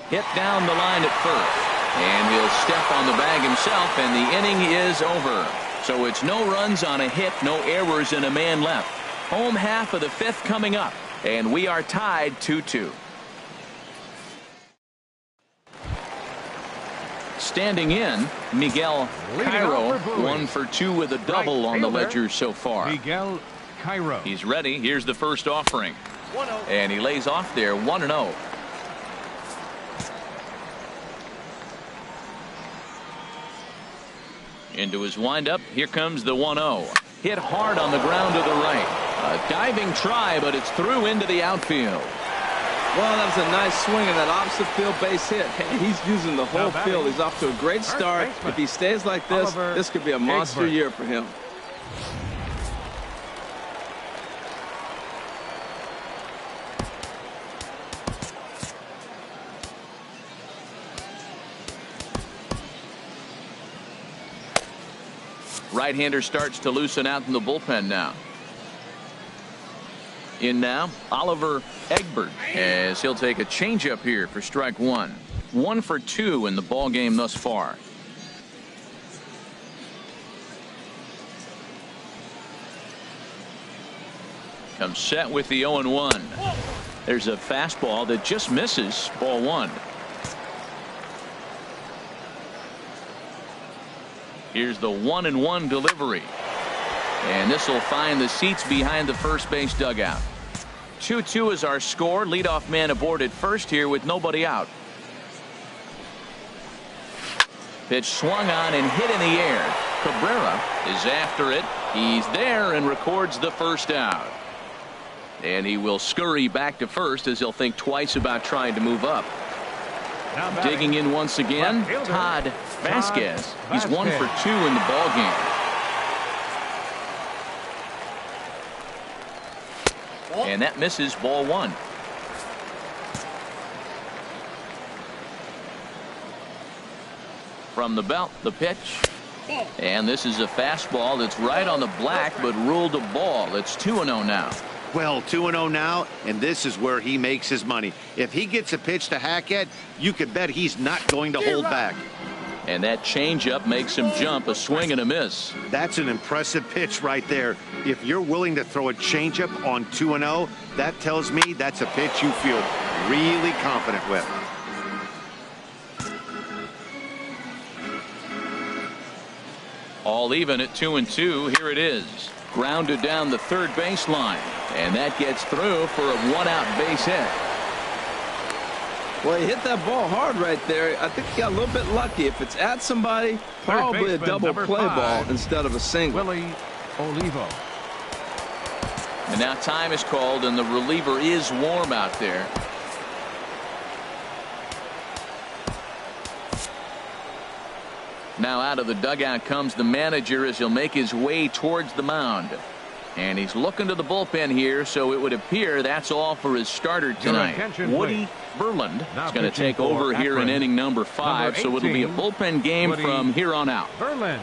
Hit down the line at first. And he'll step on the bag himself, and the inning is over. So it's no runs on a hit, no errors, and a man left. Home half of the 5th coming up, and we are tied 2-2. Standing in, Miguel Cairo, 1 for 2 with a double on the ledger so far. Miguel Cairo. He's ready. Here's the first offering. And he lays off there, 1-0. Into his windup. Here comes the 1-0. Hit hard on the ground to the right. A diving try, but it's through into the outfield. Well, that was a nice swing in that opposite field base hit. Hey, he's using the whole field. He's off to a great start. If he stays like this, this could be a monster year for him. Right-hander starts to loosen out in the bullpen now. In now, Oliver Egbert, as he'll take a changeup here for strike one. 1 for 2 in the ball game thus far. Comes set with the 0-1. There's a fastball that just misses. Ball 1. Here's the 1-1 delivery. And this will find the seats behind the first base dugout. 2-2 is our score. Leadoff man aboard at first here with nobody out. Pitch swung on and hit in the air. Cabrera is after it. He's there and records the first out. And he will scurry back to first as he'll think twice about trying to move up. Digging in once again, Todd Vasquez. He's 1 for 2 in the ball game. And that misses. Ball 1. From the belt, the pitch. And this is a fastball that's right on the black, but ruled a ball. It's 2-0 now. Well, 2-0 now, and this is where he makes his money. If he gets a pitch to hack at, you could bet he's not going to hold back. And that changeup makes him jump. A swing and a miss. That's an impressive pitch right there. If you're willing to throw a changeup on 2-0, that tells me that's a pitch you feel really confident with. All even at 2-2. Here it is. Grounded down the third baseline. And that gets through for a 1-out base hit. Well, he hit that ball hard right there. I think he got a little bit lucky. If it's at somebody, probably a double play ball instead of a single. Willie Olivo. And now time is called, and the reliever is warm out there. Now out of the dugout comes the manager as he'll make his way towards the mound. And he's looking to the bullpen here, so it would appear that's all for his starter tonight. Woody Berland is going to take over here in inning number 5, so it'll be a bullpen game from here on out. Berland.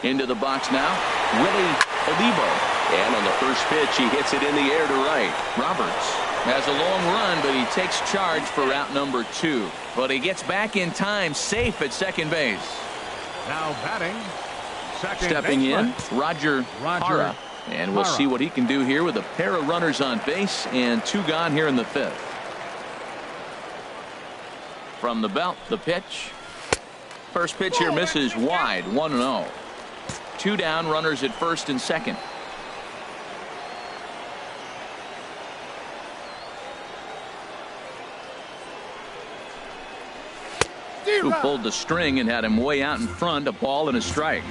Into the box now, Willie Olivo. And on the first pitch, he hits it in the air to right. Roberts has a long run, but he takes charge for out number 2. But he gets back in time, safe at second base. Now batting, second Stepping in, baseman. Roger Hara. And we'll see what he can do here with a pair of runners on base and 2 gone here in the 5th. From the belt, the pitch. First pitch here misses wide, 1-0. 2 down, runners at first and second. Who pulled the string and had him way out in front. A ball and a strike.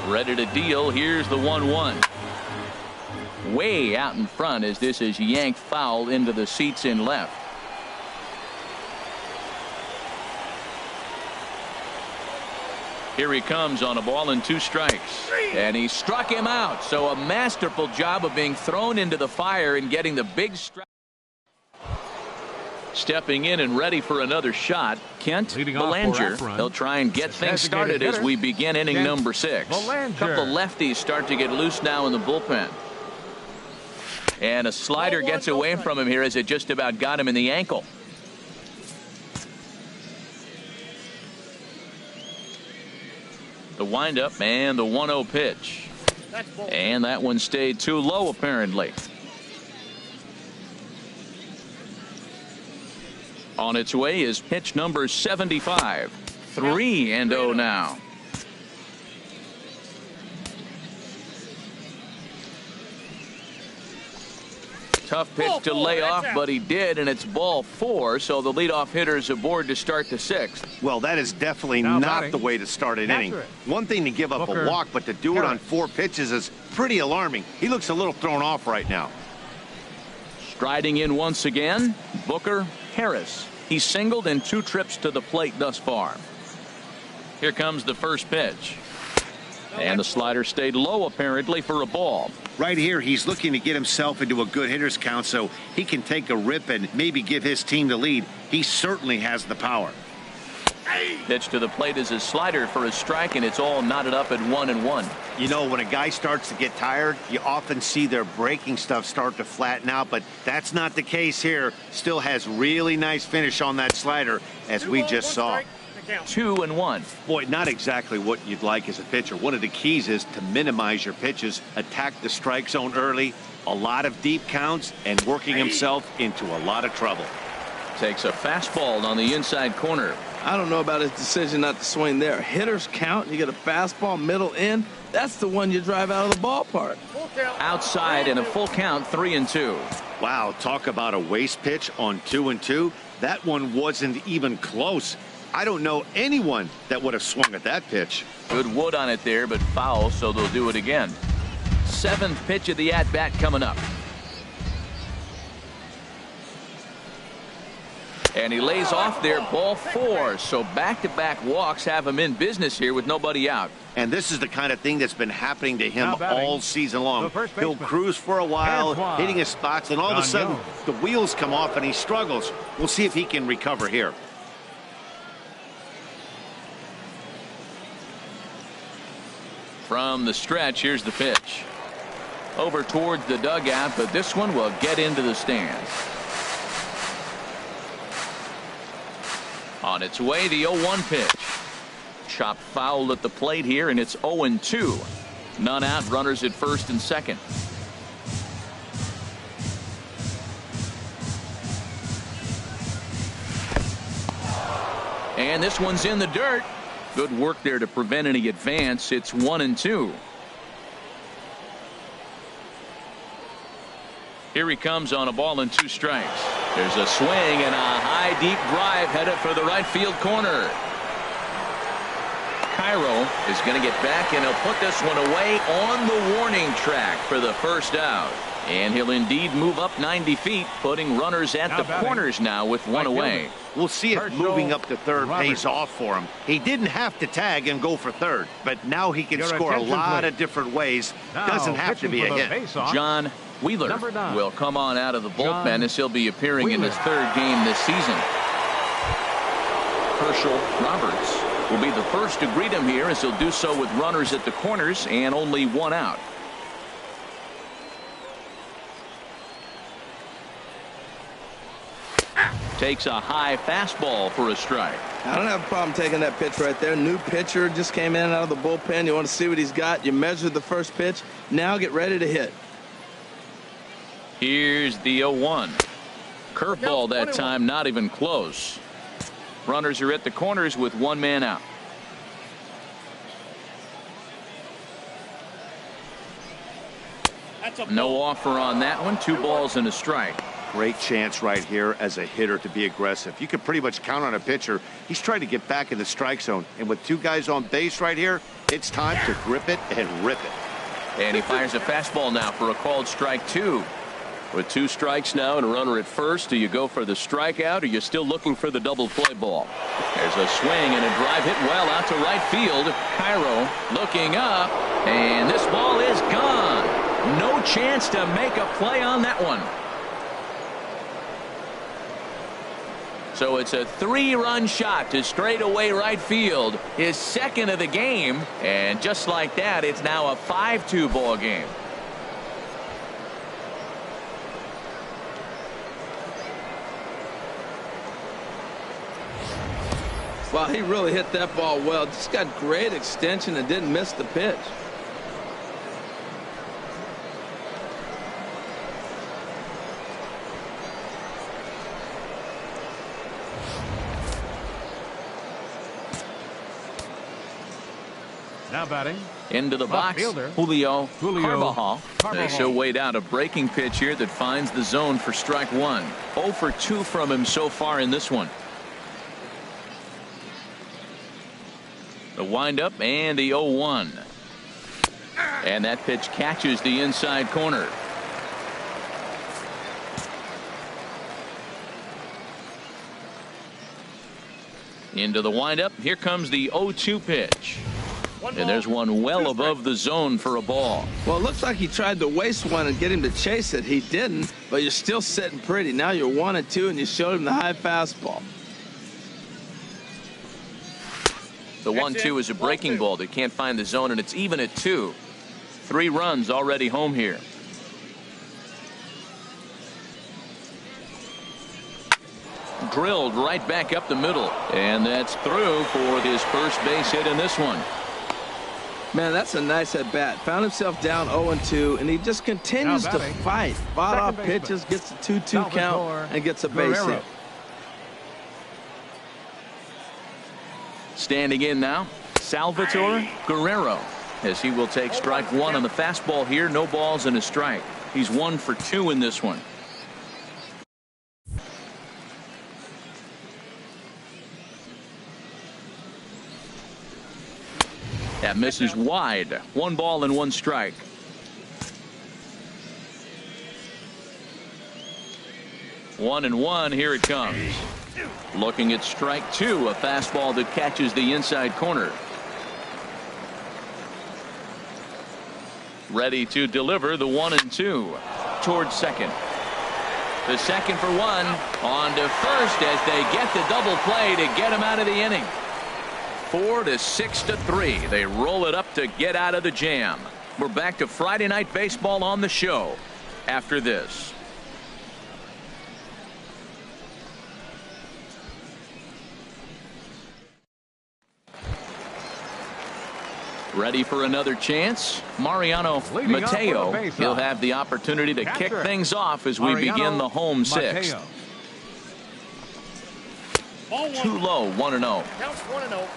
Ready to deal. Here's the 1-1. Way out in front as this is yanked foul into the seats in left. Here he comes on a ball and 2 strikes. And he struck him out. So a masterful job of being thrown into the fire and getting the big strike. Stepping in and ready for another shot, Kent Belanger. They'll try and get things started as we begin inning number 6. A couple lefties start to get loose now in the bullpen. And a slider gets away from him here as it just about got him in the ankle. The windup and the 1-0 pitch. And that one stayed too low apparently. On its way is pitch number 75. 3-0 now. Tough pitch to lay off, but he did, and it's ball 4, so the leadoff hitter's aboard to start the 6th. Well, that is definitely Now not batting. the way to start an inning. One thing to give up Booker. a walk, but to do it on 4 pitches is pretty alarming. He looks a little thrown off right now. Striding in once again, Booker Harris. He's singled in 2 trips to the plate thus far. Here comes the first pitch. And the slider stayed low apparently for a ball. Right here, he's looking to get himself into a good hitter's count so he can take a rip and maybe give his team the lead. He certainly has the power. Pitch to the plate is a slider for a strike, and it's all knotted up at 1-1. You know, when a guy starts to get tired, you often see their breaking stuff start to flatten out, but that's not the case here. Still has really nice finish on that slider, as we just saw. 2-1. Boy, not exactly what you'd like as a pitcher. One of the keys is to minimize your pitches, attack the strike zone early, a lot of deep counts, and working himself into a lot of trouble. Takes a fastball on the inside corner. I don't know about his decision not to swing there. Hitters count, you get a fastball middle in. That's the one you drive out of the ballpark. Outside and a full count, 3-2. Wow, talk about a waste pitch on 2-2. That one wasn't even close. I don't know anyone that would have swung at that pitch. Good wood on it there, but foul, so they'll do it again. 7th pitch of the at-bat coming up. And he lays off there, ball 4. So back-to-back walks have him in business here with nobody out. And this is the kind of thing that's been happening to him Now batting, all season long. the first He'll baseman. cruise for a while, Antoine. hitting his spots, and all of a John sudden, Jones. the wheels come off and he struggles. We'll see if he can recover here. From the stretch, here's the pitch. Over towards the dugout, but this one will get into the stands. On its way, the 0-1 pitch. Chopped foul at the plate here, and it's 0-2. None out, runners at first and second. And this one's in the dirt. Good work there to prevent any advance. It's 1-2. Here he comes on a ball and 2 strikes. There's a swing and a high deep drive headed for the right field corner. Cairo is going to get back, and he'll put this one away on the warning track for the first out. And he'll indeed move up 90 feet, putting runners at Now the batting. corners now with one away. We'll see if Herschel moving up to third Roberts. pays off for him. He didn't have to tag and go for third, but now he can Your score a attention, lot please. of different ways. Now, Doesn't have to pitching be a for the hit. Baysox, John Wheeler Number 9. will come on out of the bullpen John as he'll be appearing in his Wheeler. 3rd game this season. Herschel Roberts will be the first to greet him here, as he'll do so with runners at the corners and only 1 out. Takes a high fastball for a strike. I don't have a problem taking that pitch right there. New pitcher just came in out of the bullpen. You want to see what he's got. You measure the first pitch. Now get ready to hit. Here's the 0-1. Curveball that time, not even close. Runners are at the corners with 1 man out. No offer on that one. 2 balls and a strike. Great chance right here as a hitter to be aggressive. You can pretty much count on a pitcher. He's trying to get back in the strike zone. And with 2 guys on base right here, it's time to grip it and rip it. And he fires a fastball now for a called strike 2. With 2 strikes now and a runner at first, do you go for the strikeout, or are you still looking for the double play ball? There's a swing and a drive hit well out to right field. Cairo looking up, and this ball is gone. No chance to make a play on that one. So it's a 3-run shot to straightaway right field, his 2nd of the game, and just like that, it's now a 5-2 ball game. Well, he really hit that ball well. Just got great extension and didn't miss the pitch. Now batting, Into the box, fielder, Julio Carvajal. Carvajal. They show Wade out a breaking pitch here that finds the zone for strike one. 0 for 2 from him so far in this one. The windup and the 0-1. And that pitch catches the inside corner. Into the windup. Here comes the 0-2 pitch. And there's one well above the zone for a ball. Well, it looks like he tried to waste one and get him to chase it. He didn't, but you're still sitting pretty. Now you're 1-2, and you showed him the high fastball. The 1-2 is a breaking ball that can't find the zone, and it's even at 2. 3 runs already home here. Drilled right back up the middle, and that's through for his first base hit in this one. Man, that's a nice at bat. Found himself down 0-2, and he just continues to fight. Fought off pitches, gets a 2-2 count, and gets a base hit. Standing in now, Salvatore Guerrero, as he will take strike one on the fastball here. No balls and a strike. He's 1 for 2 in this one. That misses wide. 1 ball and 1 strike. One and one. Here it comes. Looking at strike 2. A fastball that catches the inside corner. Ready to deliver the 1-2 towards second. The second for 1. On to first as they get the double play to get him out of the inning. 4-6-3. They roll it up to get out of the jam. We're back to Friday Night Baseball on the show after this. Ready for another chance? Mariano Mateo. He'll have the opportunity to kick things off as we begin the home sixth. Too low, 1-0. Counts 1-0.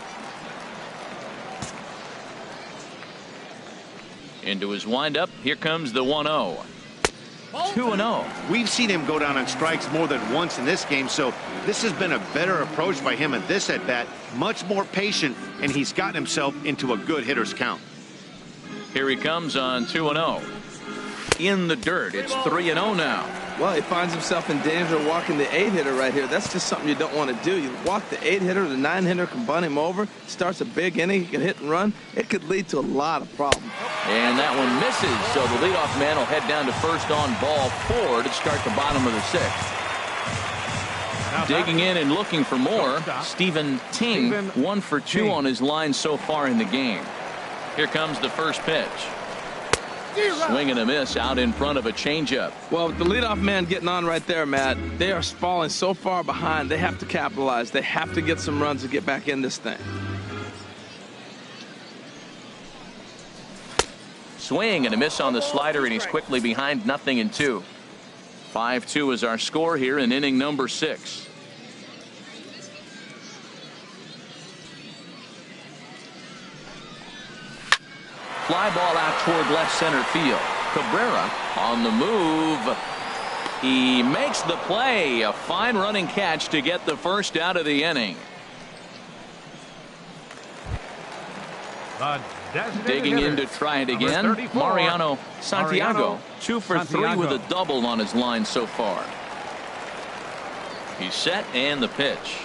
Into his windup. Here comes the 1-0. 2-0. We've seen him go down on strikes more than once in this game, so this has been a better approach by him at this at bat. Much more patient, and he's gotten himself into a good hitter's count. Here he comes on 2-0. In the dirt. It's 3-0 now. Well, he finds himself in danger walking the 8-hitter right here. That's just something you don't want to do. You walk the 8-hitter, the 9-hitter can bunt him over. Starts a big inning. He can hit and run. It could lead to a lot of problems. And that one misses, so the leadoff man will head down to first on ball 4 to start the bottom of the 6th. Digging in and looking for more, Stephen Ting, 1 for 2 on his line so far in the game. Here comes the first pitch. Swing and a miss out in front of a changeup. Well, with the leadoff man getting on right there, Matt, they are falling so far behind. They have to capitalize. They have to get some runs to get back in this thing. Swing and a miss on the slider, and he's quickly behind 0-2. 5-2 is our score here in inning number 6. Fly ball out toward left center field. Cabrera on the move. He makes the play. A fine running catch to get the first out of the inning. Digging in to try it again. Mariano Santiago. 2 for 3 with a double on his line so far. He's set and the pitch.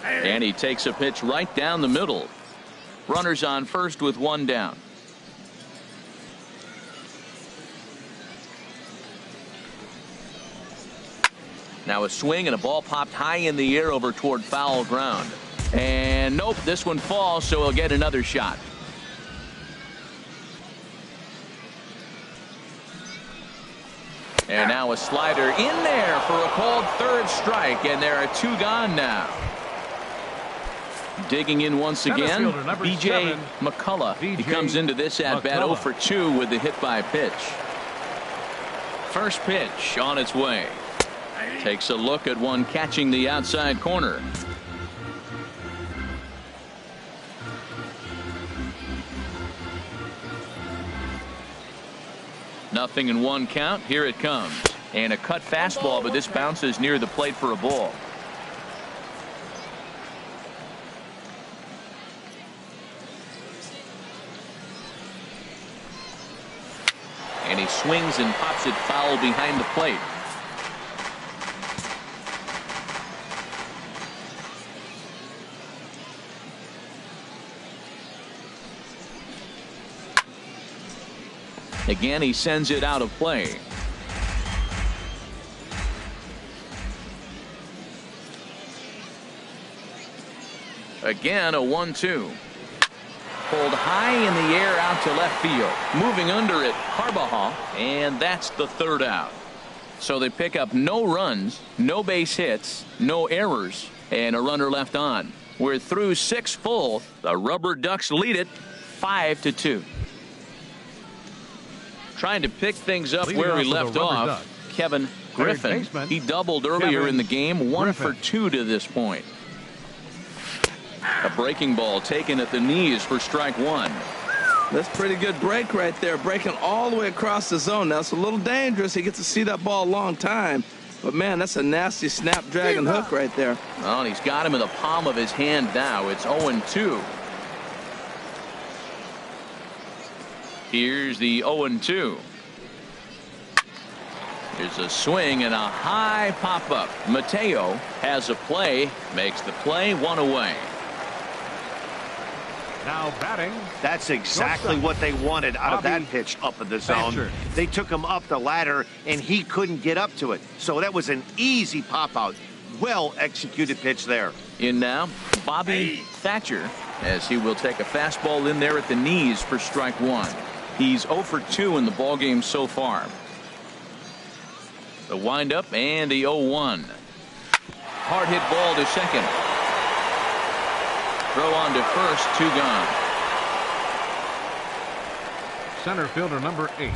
And he takes a pitch right down the middle. Runners on first with 1 down. Now a swing and a ball popped high in the air over toward foul ground. And nope, this one falls, so he'll get another shot. And now a slider in there for a called 3rd strike, and there are 2 gone now. Digging in once again, B.J. McCullough. He comes into this at bat 0 for 2 with the hit by pitch. First pitch on its way. Takes a look at one catching the outside corner. 0-1 count. Here it comes. And a cut fastball, but this bounces near the plate for a ball. And he swings and pops it foul behind the plate. Again, he sends it out of play. Again, a 1-2. Pulled high in the air out to left field. Moving under it, Harbaugh, and that's the third out. So they pick up no runs, no base hits, no errors, and a runner left on. We're through 6 full. The Rubberducks lead it 5-2. Trying to pick things up where we left off, Kevin Griffin. He doubled earlier in the game, 1 for 2 to this point. A breaking ball taken at the knees for strike 1. That's pretty good break right there, breaking all the way across the zone. Now it's a little dangerous. He gets to see that ball a long time, but man, that's a nasty snapdragon hook right there. Oh, and he's got him in the palm of his hand now. It's 0-2. Here's the 0-2. Here's a swing and a high pop-up. Mateo has a play, makes the play, 1 away. Now batting. That's exactly what they wanted out of that pitch up in the zone. They took him up the ladder, and he couldn't get up to it. So that was an easy pop-out. Well-executed pitch there. In now, Bobby Thatcher, as he will take a fastball in there at the knees for strike 1. He's 0 for 2 in the ballgame so far. The windup and the 0-1. Hard hit ball to second. Throw on to first, 2 gone. Center fielder number 8,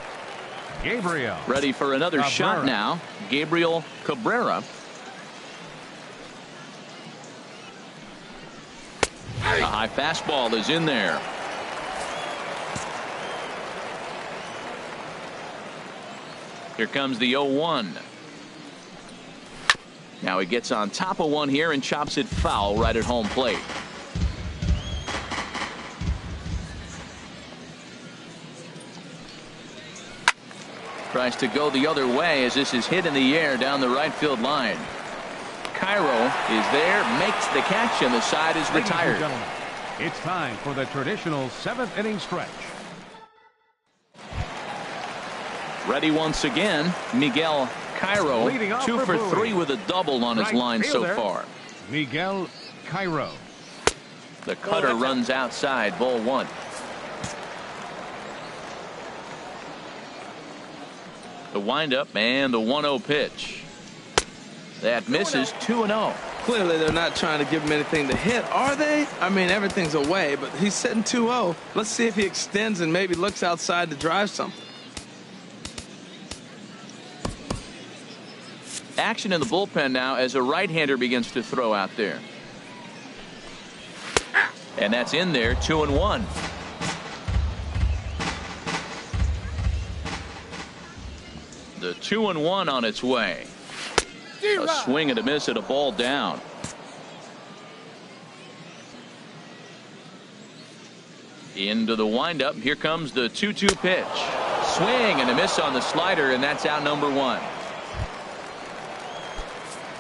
Gabriel. Ready for another shot now. Gabriel Cabrera. A high fastball is in there. Here comes the 0-1. Now he gets on top of one here and chops it foul right at home plate. Tries to go the other way as this is hit in the air down the right field line. Cairo is there, makes the catch, and the side is retired. Ladies and gentlemen, it's time for the traditional 7th inning stretch. Ready once again, Miguel Cairo, 2 for 3 with a double on his line so far. Miguel Cairo. The cutter runs outside, ball 1. The windup and the 1-0 pitch. That misses, 2-0. Clearly they're not trying to give him anything to hit, are they? I mean, everything's away, but he's sitting 2-0. Let's see if he extends and maybe looks outside to drive something. Action in the bullpen now as a right-hander begins to throw out there. And that's in there, 2-1. The 2-1 on its way. A swing and a miss at a ball down. Into the windup. Here comes the 2-2 pitch. Swing and a miss on the slider, and that's out number 1.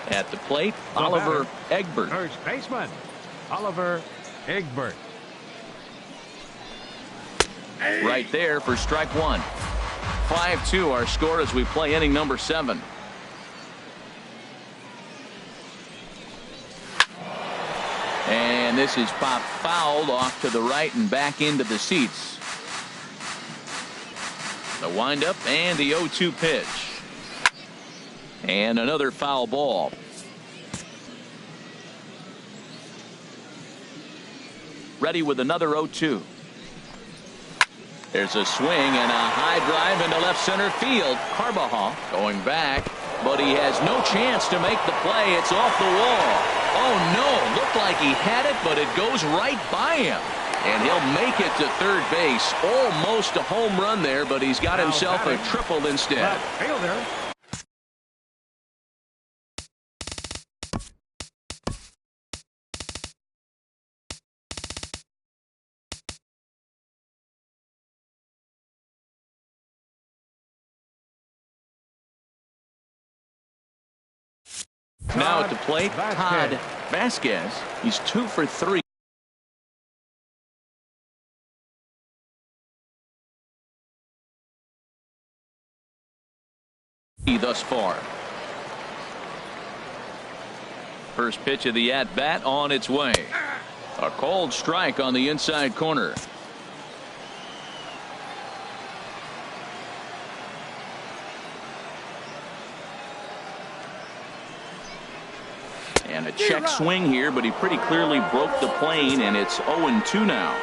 At the plate, Oliver Egbert. First baseman, Oliver Egbert. Right there for strike 1. 5-2 our score as we play inning number 7. And this is popped fouled off to the right and back into the seats. The windup and the 0-2 pitch. And another foul ball. Ready with another 0-2. There's a swing and a high drive into left center field. Harbaugh going back, but he has no chance to make the play. It's off the wall. Oh no, looked like he had it, but it goes right by him. And he'll make it to third base. Almost a home run there, but he's got himself a triple instead. Fielder. Now at the plate, Todd Vasquez. He's 2 for 3. Thus far. First pitch of the at-bat on its way. A cold strike on the inside corner. And a check swing here, but he pretty clearly broke the plane, and it's 0-2 now.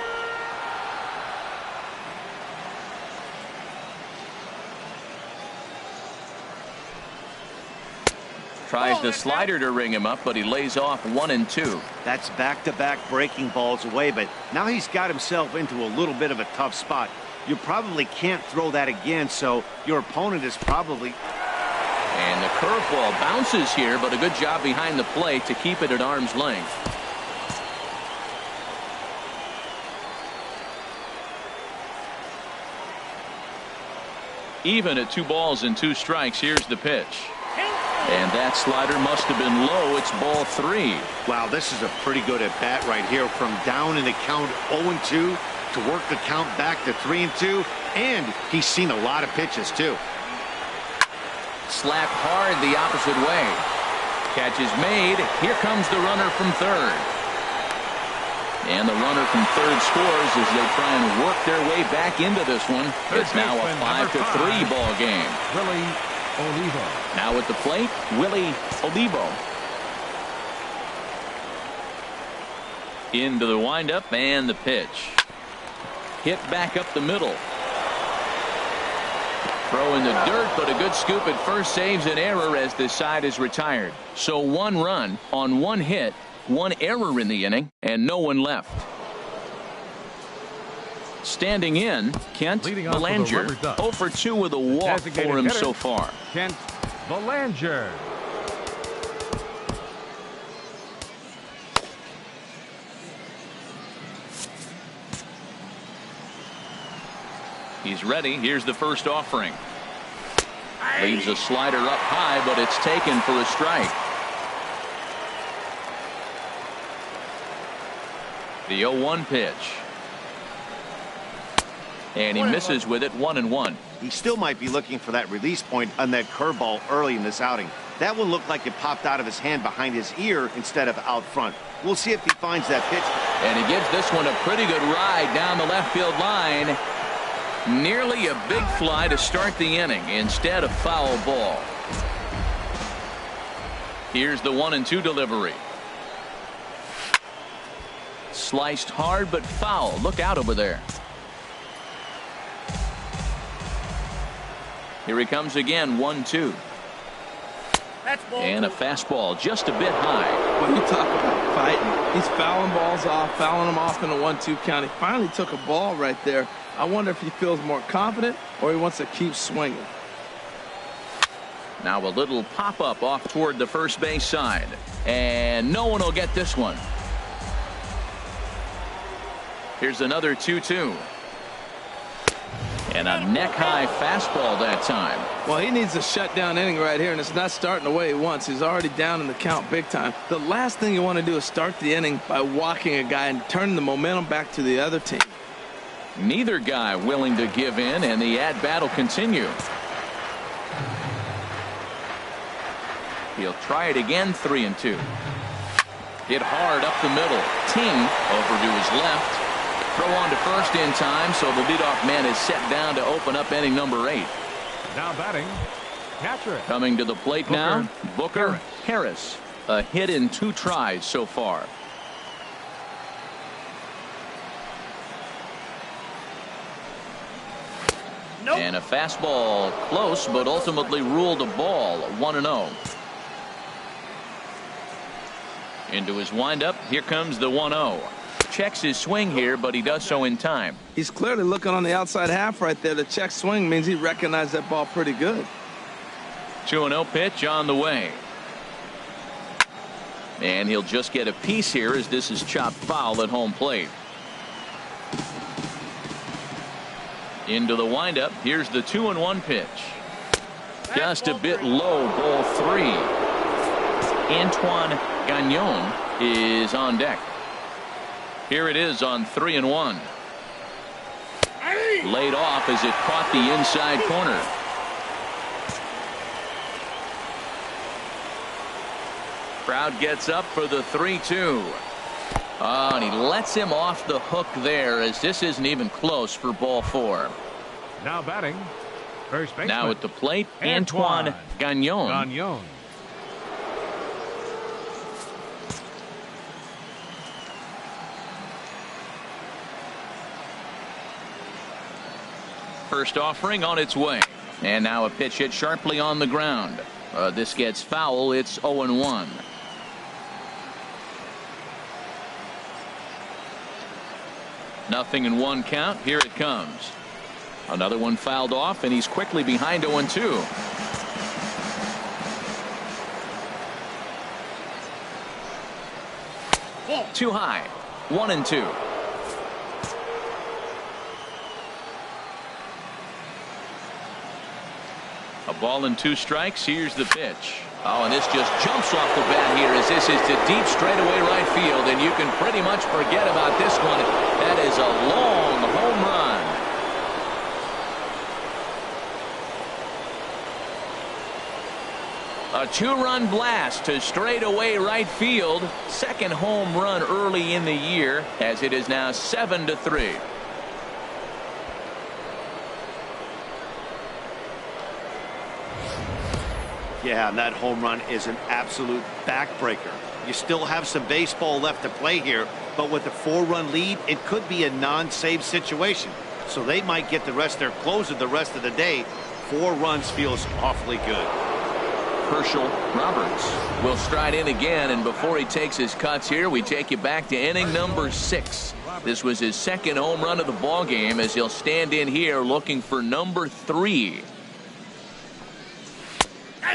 Tries the slider to ring him up, but he lays off 1-2. That's back-to-back breaking balls away, but now he's got himself into a little bit of a tough spot. You probably can't throw that again, so your opponent is probably... And the curveball bounces here, but a good job behind the plate to keep it at arm's length. Even at 2 balls and 2 strikes, here's the pitch. And that slider must have been low. It's ball 3. Wow, this is a pretty good at bat right here. From down in the count 0-2 to work the count back to 3-2. And he's seen a lot of pitches, too. Slapped hard the opposite way. Catch is made. Here comes the runner from third. And the runner from third scores as they try and work their way back into this one. It's now a 5-3 ball game. Willie Olivo. Now at the plate, Willie Olivo. Into the windup and the pitch. Hit back up the middle. Throw in the dirt, but a good scoop at first saves an error as this side is retired. So 1 run on 1 hit, 1 error in the inning, and no one left. Standing in, Kent Belanger, 0 for 2 with a walk for him so far. Kent Belanger. He's ready. Here's the first offering. Leaves a slider up high, but it's taken for a strike. The 0-1 pitch. And he misses with it, 1-1. He still might be looking for that release point on that curveball early in this outing. That one looked like it popped out of his hand behind his ear instead of out front. We'll see if he finds that pitch. And he gives this one a pretty good ride down the left field line. Nearly a big fly to start the inning instead of foul ball. Here's the 1-2 delivery. Sliced hard but foul. Look out over there. Here he comes again, 1-2. And a fastball just a bit high. When you talk about fighting, he's fouling balls off, fouling them off in a 1-2 count. He finally took a ball right there. I wonder if he feels more confident or he wants to keep swinging. Now a little pop-up off toward the first base side. And no one will get this one. Here's another 2-2. And a neck-high fastball that time. Well, he needs a shutdown inning right here, and it's not starting the way he wants. He's already down in the count big time. The last thing you want to do is start the inning by walking a guy and turning the momentum back to the other team. Neither guy willing to give in, and the at-bat will continue. He'll try it again, 3-2. Hit hard up the middle. Ting over to his left. Throw on to first in time, so the leadoff man is set down to open up inning number 8. Now batting, catcher. Coming to the plate now, Booker Harris. A hit in 2 tries so far. Nope. And a fastball close, but ultimately ruled a ball, 1-0. Into his windup, here comes the 1-0. checks his swing here, but he does so in time. He's clearly looking on the outside half right there. The check swing means he recognized that ball pretty good. 2-0 pitch on the way. And he'll just get a piece here as this is chopped foul at home plate. Into the windup. Here's the 2-1 pitch. Just a bit low, ball 3. Antoine Gagnon is on deck. Here it is on 3-1. Laid off as it caught the inside corner. Crowd gets up for the 3-2. Oh, and he lets him off the hook there as this isn't even close for ball 4. Now batting, first baseman. Now at the plate, Antoine Gagnon. First offering on its way. And now a pitch hit sharply on the ground. This gets foul. It's 0-1. Nothing in 1 count. Here it comes. Another one fouled off, and he's quickly behind 0-2. Too high. 1-2. A ball and 2 strikes. Here's the pitch. Oh, and this just jumps off the bat here as this is to deep straightaway right field, and you can pretty much forget about this one. That is a long home run. A 2-run blast to straightaway right field. Second home run early in the year, as it is now 7-3. Yeah, and that home run is an absolute backbreaker. You still have some baseball left to play here, but with a 4-run lead, it could be a non-save situation. So they might get the rest of their closer the rest of the day. 4 runs feels awfully good. Herschel Roberts will stride in again, and before he takes his cuts here, we take you back to inning number 6. This was his second home run of the ball game as he'll stand in here looking for number 3.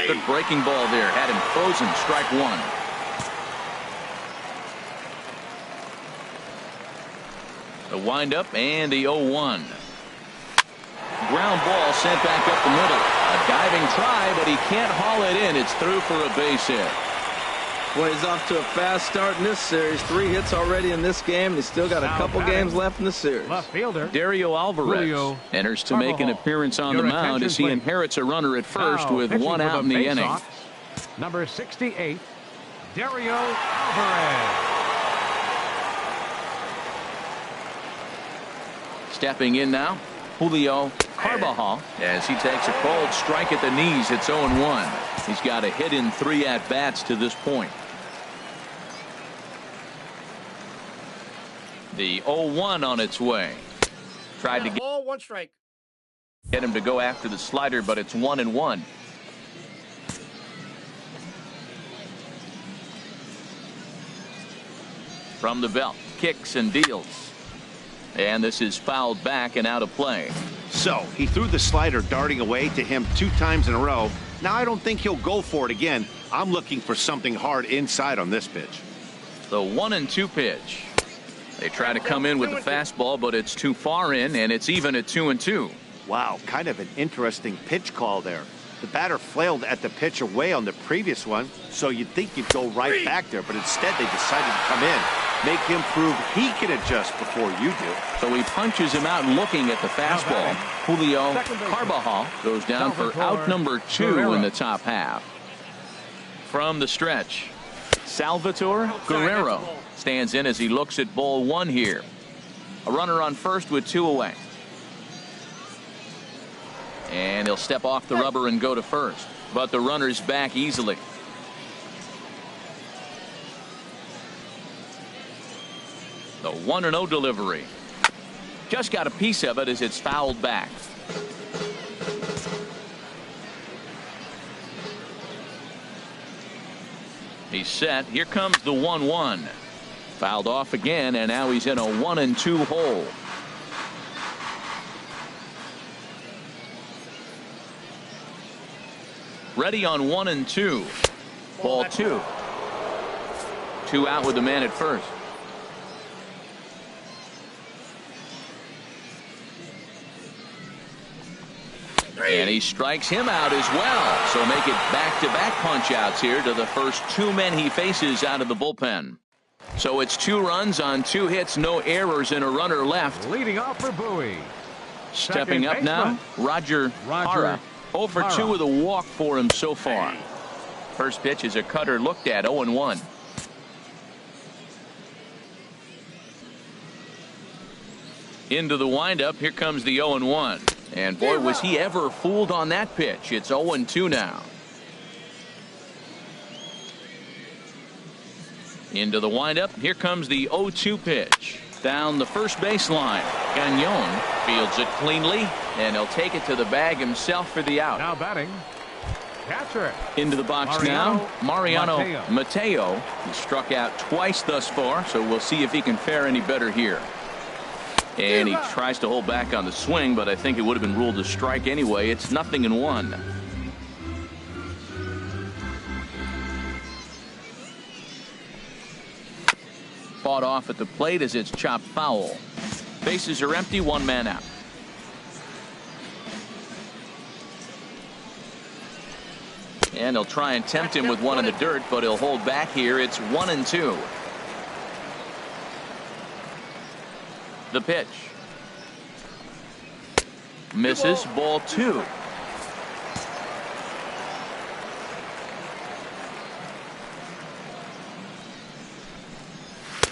Good breaking ball there. Had him frozen. Strike 1. The windup and the 0-1. Ground ball sent back up the middle. A diving try, but he can't haul it in. It's through for a base hit. Well, he's off to a fast start in this series. 3 hits already in this game. He's still got a couple games left in the series. Left fielder Dario Alvarez enters to make an appearance on the mound as he inherits a runner at first with 1 out in the inning. Number 68, Dario Alvarez. Stepping in now, Julio Carbajal as he takes a cold strike at the knees. It's 0-1. He's got a hit in 3 at-bats to this point. The 0-1 on its way. Tried to ball, 1 strike. Get him to go after the slider, but it's 1-1. From the belt, kicks and deals. And this is fouled back and out of play. So he threw the slider darting away to him 2 times in a row. Now I don't think he'll go for it again. I'm looking for something hard inside on this pitch. The 1-2 pitch. They try to come in with the fastball, but it's too far in, and it's even at 2-2. Wow, kind of an interesting pitch call there. The batter flailed at the pitch away on the previous one, so you'd think you'd go right back there, but instead they decided to come in. Make him prove he can adjust before you do. So he punches him out looking at the fastball. Julio Carbajal goes down for out number 2 in the top half. From the stretch, Salvatore Guerrero stands in as he looks at ball 1 here. A runner on first with 2 away. And he'll step off the rubber and go to first. But the runner's back easily. The 1-0 delivery. Just got a piece of it as it's fouled back. He's set. Here comes the 1-1. Fouled off again, and now he's in a 1-2 hole. Ready on 1-2. Ball 2. 2 out with the man at first. And he strikes him out as well. So make it back-to-back punch-outs here to the first 2 men he faces out of the bullpen. So it's 2 runs on 2 hits, no errors, and a runner left. Leading off for Bowie. Stepping up now, Roger Hara. 0 for 2 with a walk for him so far. First pitch is a cutter looked at, 0-1. Into the windup, here comes the 0-1. And boy, was he ever fooled on that pitch. It's 0-2 now. Into the windup, here comes the 0-2 pitch. Down the first baseline. Gagnon fields it cleanly, and he'll take it to the bag himself for the out. Now batting, catcher. Into the box Mariano Mateo. He struck out twice thus far, so we'll see if he can fare any better here. And he tries to hold back on the swing, but I think it would have been ruled a strike anyway. It's 0-1. Fought off at the plate as it's chopped foul. Bases are empty, 1 man out. And he'll try and tempt him with one in the dirt, but he'll hold back here. It's 1-2. The pitch. Misses, ball 2.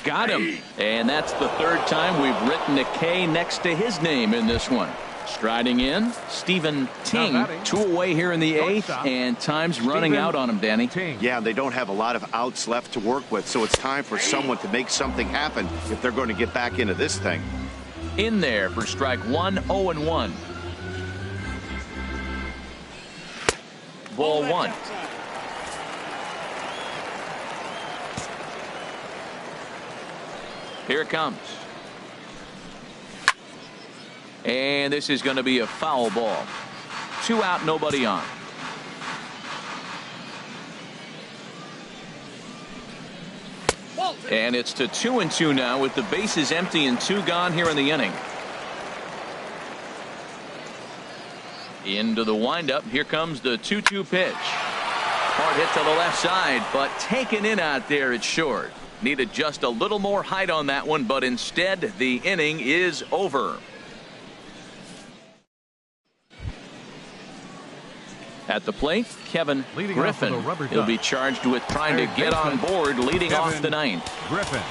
Got him. And that's the 3rd time we've written a K next to his name in this one. Striding in, Stephen Ting. 2 away here in the 8th, and time's running out on him, Danny. Yeah, they don't have a lot of outs left to work with, so it's time for someone to make something happen if they're going to get back into this thing. In there for strike 1, 0-1. Ball 1. Here it comes. And this is going to be a foul ball. 2 out, nobody on. And it's to 2-2 now with the bases empty and 2 gone here in the inning. Into the windup. Here comes the 2-2 pitch. Hard hit to the left side, but taken in out there. It's short. Needed just a little more height on that one, but instead the inning is over. At the plate, Kevin Griffin. He'll be charged with trying to get on board leading off the 9th. Griffin.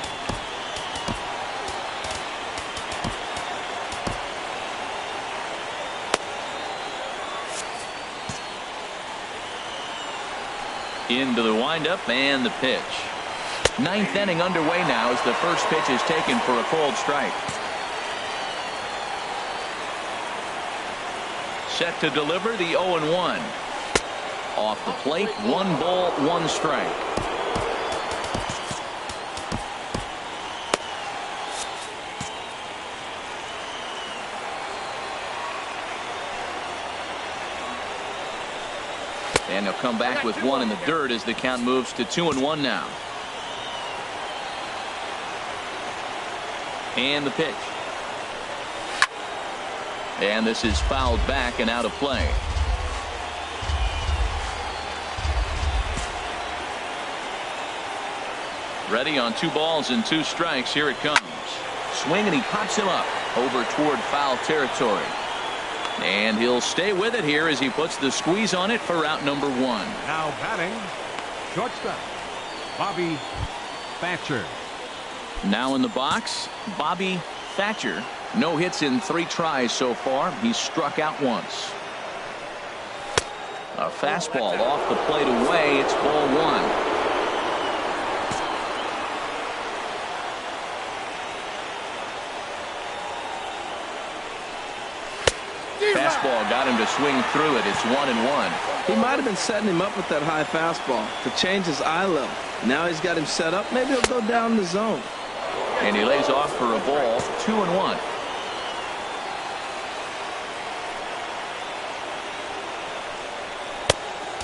Into the windup and the pitch. 9th inning underway now as the first pitch is taken for a cold strike. Set to deliver the 0-1. Off the plate, 1 ball, 1 strike. And he'll come back with 1 in the dirt as the count moves to 2-1 now. And the pitch. And this is fouled back and out of play. Ready on 2 balls and 2 strikes. Here it comes. Swing, and he pops him up over toward foul territory. And he'll stay with it here as he puts the squeeze on it for out number 1. Now batting, shortstop, Bobby Thatcher. Now in the box, Bobby Thatcher. No hits in 3 tries so far. He's struck out once. A fastball off the plate away. It's ball 1. Fastball got him to swing through it. It's 1-1. He might have been setting him up with that high fastball to change his eye level. Now he's got him set up. Maybe he'll go down the zone. And he lays off for a ball, 2-1.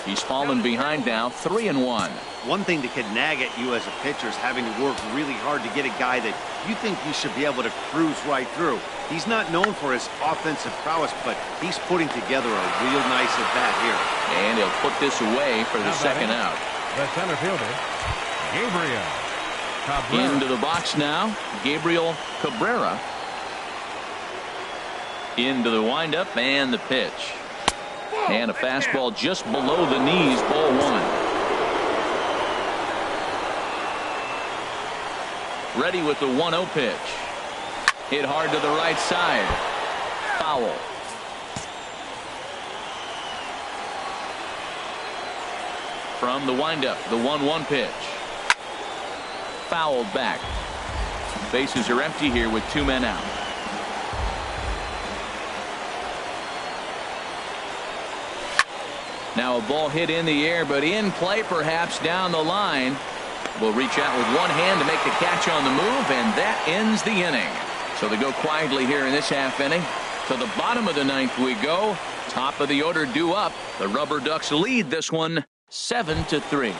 He's fallen behind now, 3-1. One thing that could nag at you as a pitcher is having to work really hard to get a guy that you think you should be able to cruise right through. He's not known for his offensive prowess, but he's putting together a real nice at-bat here. And he'll put this away for the second out. The center fielder, Gabriel Cabrera. Into the box now, Gabriel Cabrera. Into the windup and the pitch. And a fastball just below the knees, ball 1. Ready with the 1-0 pitch. Hit hard to the right side. Foul. From the windup, the 1-1 pitch. Fouled back. Bases are empty here with 2 men out. Now a ball hit in the air, but in play perhaps down the line. Will reach out with one hand to make the catch on the move, and that ends the inning. So they go quietly here in this half inning. To the bottom of the 9th we go. Top of the order due up. The Rubberducks lead this one 7-3.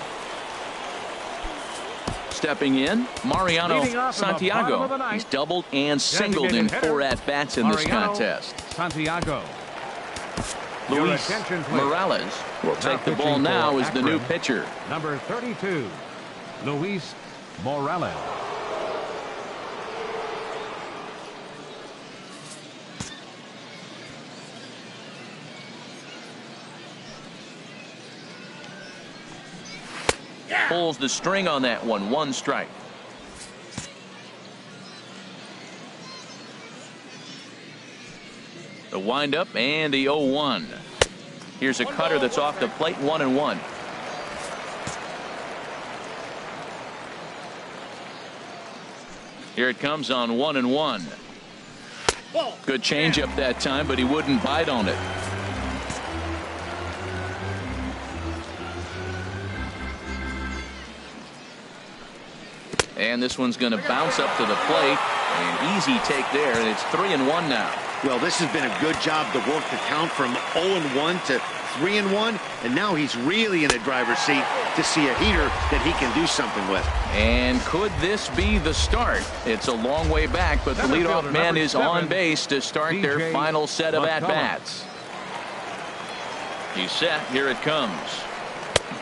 Stepping in, Mariano Santiago. He's doubled and singled in 4 at-bats in this contest. Santiago. Luis Morales will take the ball now as the new pitcher. Number 32, Luis Morales. Pulls the string on that one. 1 strike. The windup and the 0-1. Here's a cutter that's off the plate. 1-1. Here it comes on 1-1. Good changeup that time, but he wouldn't bite on it. And this one's going to bounce up to the plate. An easy take there, and it's 3-1 now. Well, this has been a good job to work the count from 0-1 to 3-1, and now he's really in the driver's seat to see a heater that he can do something with. And could this be the start? It's a long way back, but the leadoff man is on base to start their final set of at-bats. He's set. Here it comes.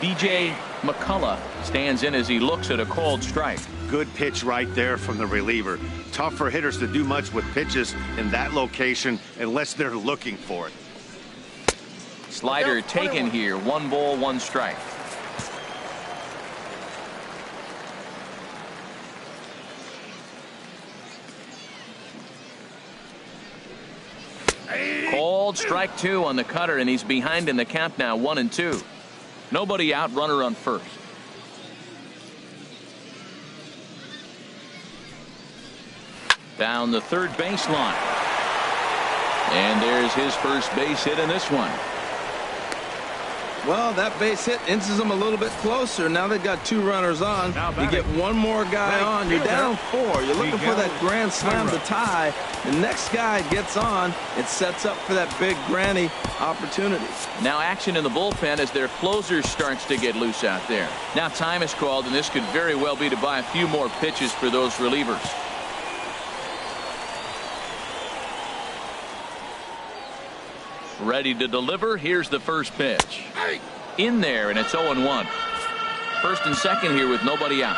B.J. McCullough stands in as he looks at a called strike. Good pitch right there from the reliever. Tough for hitters to do much with pitches in that location unless they're looking for it. Slider taken here. 1 ball, 1 strike. Called strike 2 on the cutter, and he's behind in the count now. 1-2. Nobody out, runner on first. Down the third baseline. And there's his first base hit in this one. Well, that base hit inches them a little bit closer. Now they've got 2 runners on. You get one more guy on. You're down 4. You're looking for that grand slam to tie. The next guy gets on. It sets up for that big granny opportunity. Now action in the bullpen as their closer starts to get loose out there. Now time is called, and this could very well be to buy a few more pitches for those relievers. Ready to deliver. Here's the first pitch. In there, and it's 0-1. First and second here with nobody out.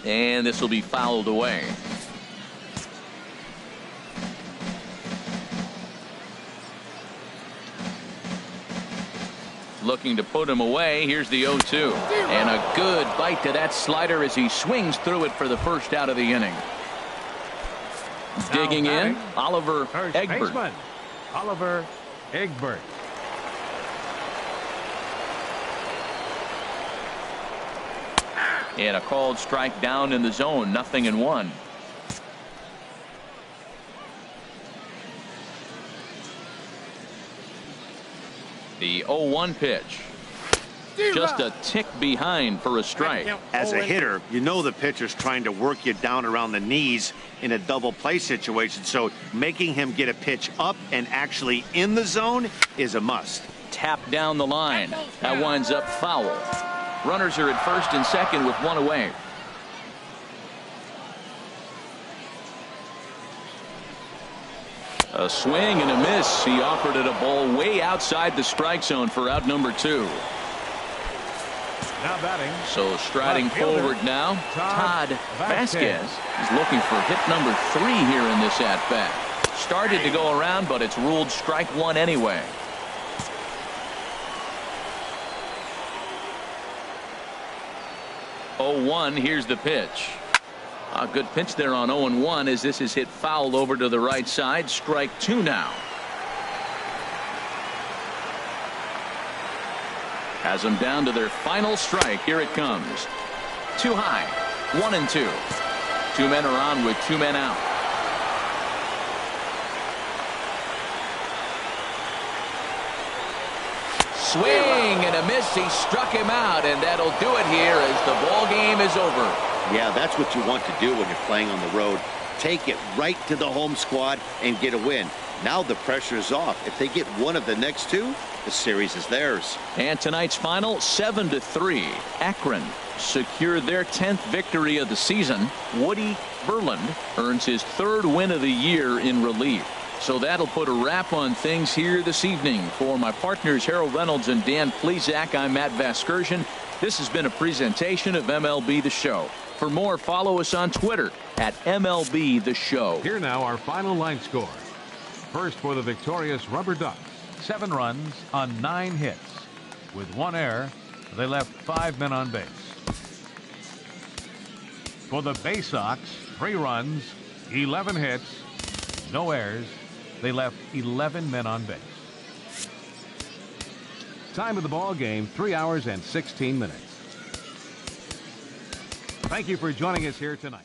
And this will be fouled away. Looking to put him away. Here's the 0-2. And a good bite to that slider as he swings through it for the first out of the inning. Digging in, Oliver Egbert. Oliver Egbert. And a called strike down in the zone. 0-1. The 0-1 pitch. Just a tick behind for a strike. As a hitter, you know the pitcher's trying to work you down around the knees in a double play situation, so making him get a pitch up and actually in the zone is a must. Tap down the line. That winds up foul. Runners are at first and second with one away. A swing and a miss. He offered it a ball way outside the strike zone for out number 2. Now batting. So striding forward now, Todd Vasquez is looking for hit number 3 here in this at-bat. Started to go around, but it's ruled strike 1 anyway. Oh, 1. Here's the pitch. A good pitch there on 0-1 as this is hit foul over to the right side. Strike 2 now. Has them down to their final strike. Here it comes. Too high. 1-2. 2 men are on with 2 men out. Swing and a miss. He struck him out, and that'll do it here as the ball game is over. Yeah, that's what you want to do when you're playing on the road. Take it right to the home squad and get a win. Now the pressure is off. If they get one of the next 2, the series is theirs. And tonight's final, 7-3. Akron secured their 10th victory of the season. Woody Berland earns his 3rd win of the year in relief. So that'll put a wrap on things here this evening. For my partners Harold Reynolds and Dan Plesac, I'm Matt Vasgersian. This has been a presentation of MLB The Show. For more, follow us on Twitter at MLB The Show. Here now our final line score. First for the victorious Rubberducks. 7 runs on 9 hits. With 1 error, they left 5 men on base. For the Baysox, 3 runs, 11 hits, no errors. They left 11 men on base. Time of the ball game, 3 hours and 16 minutes. Thank you for joining us here tonight.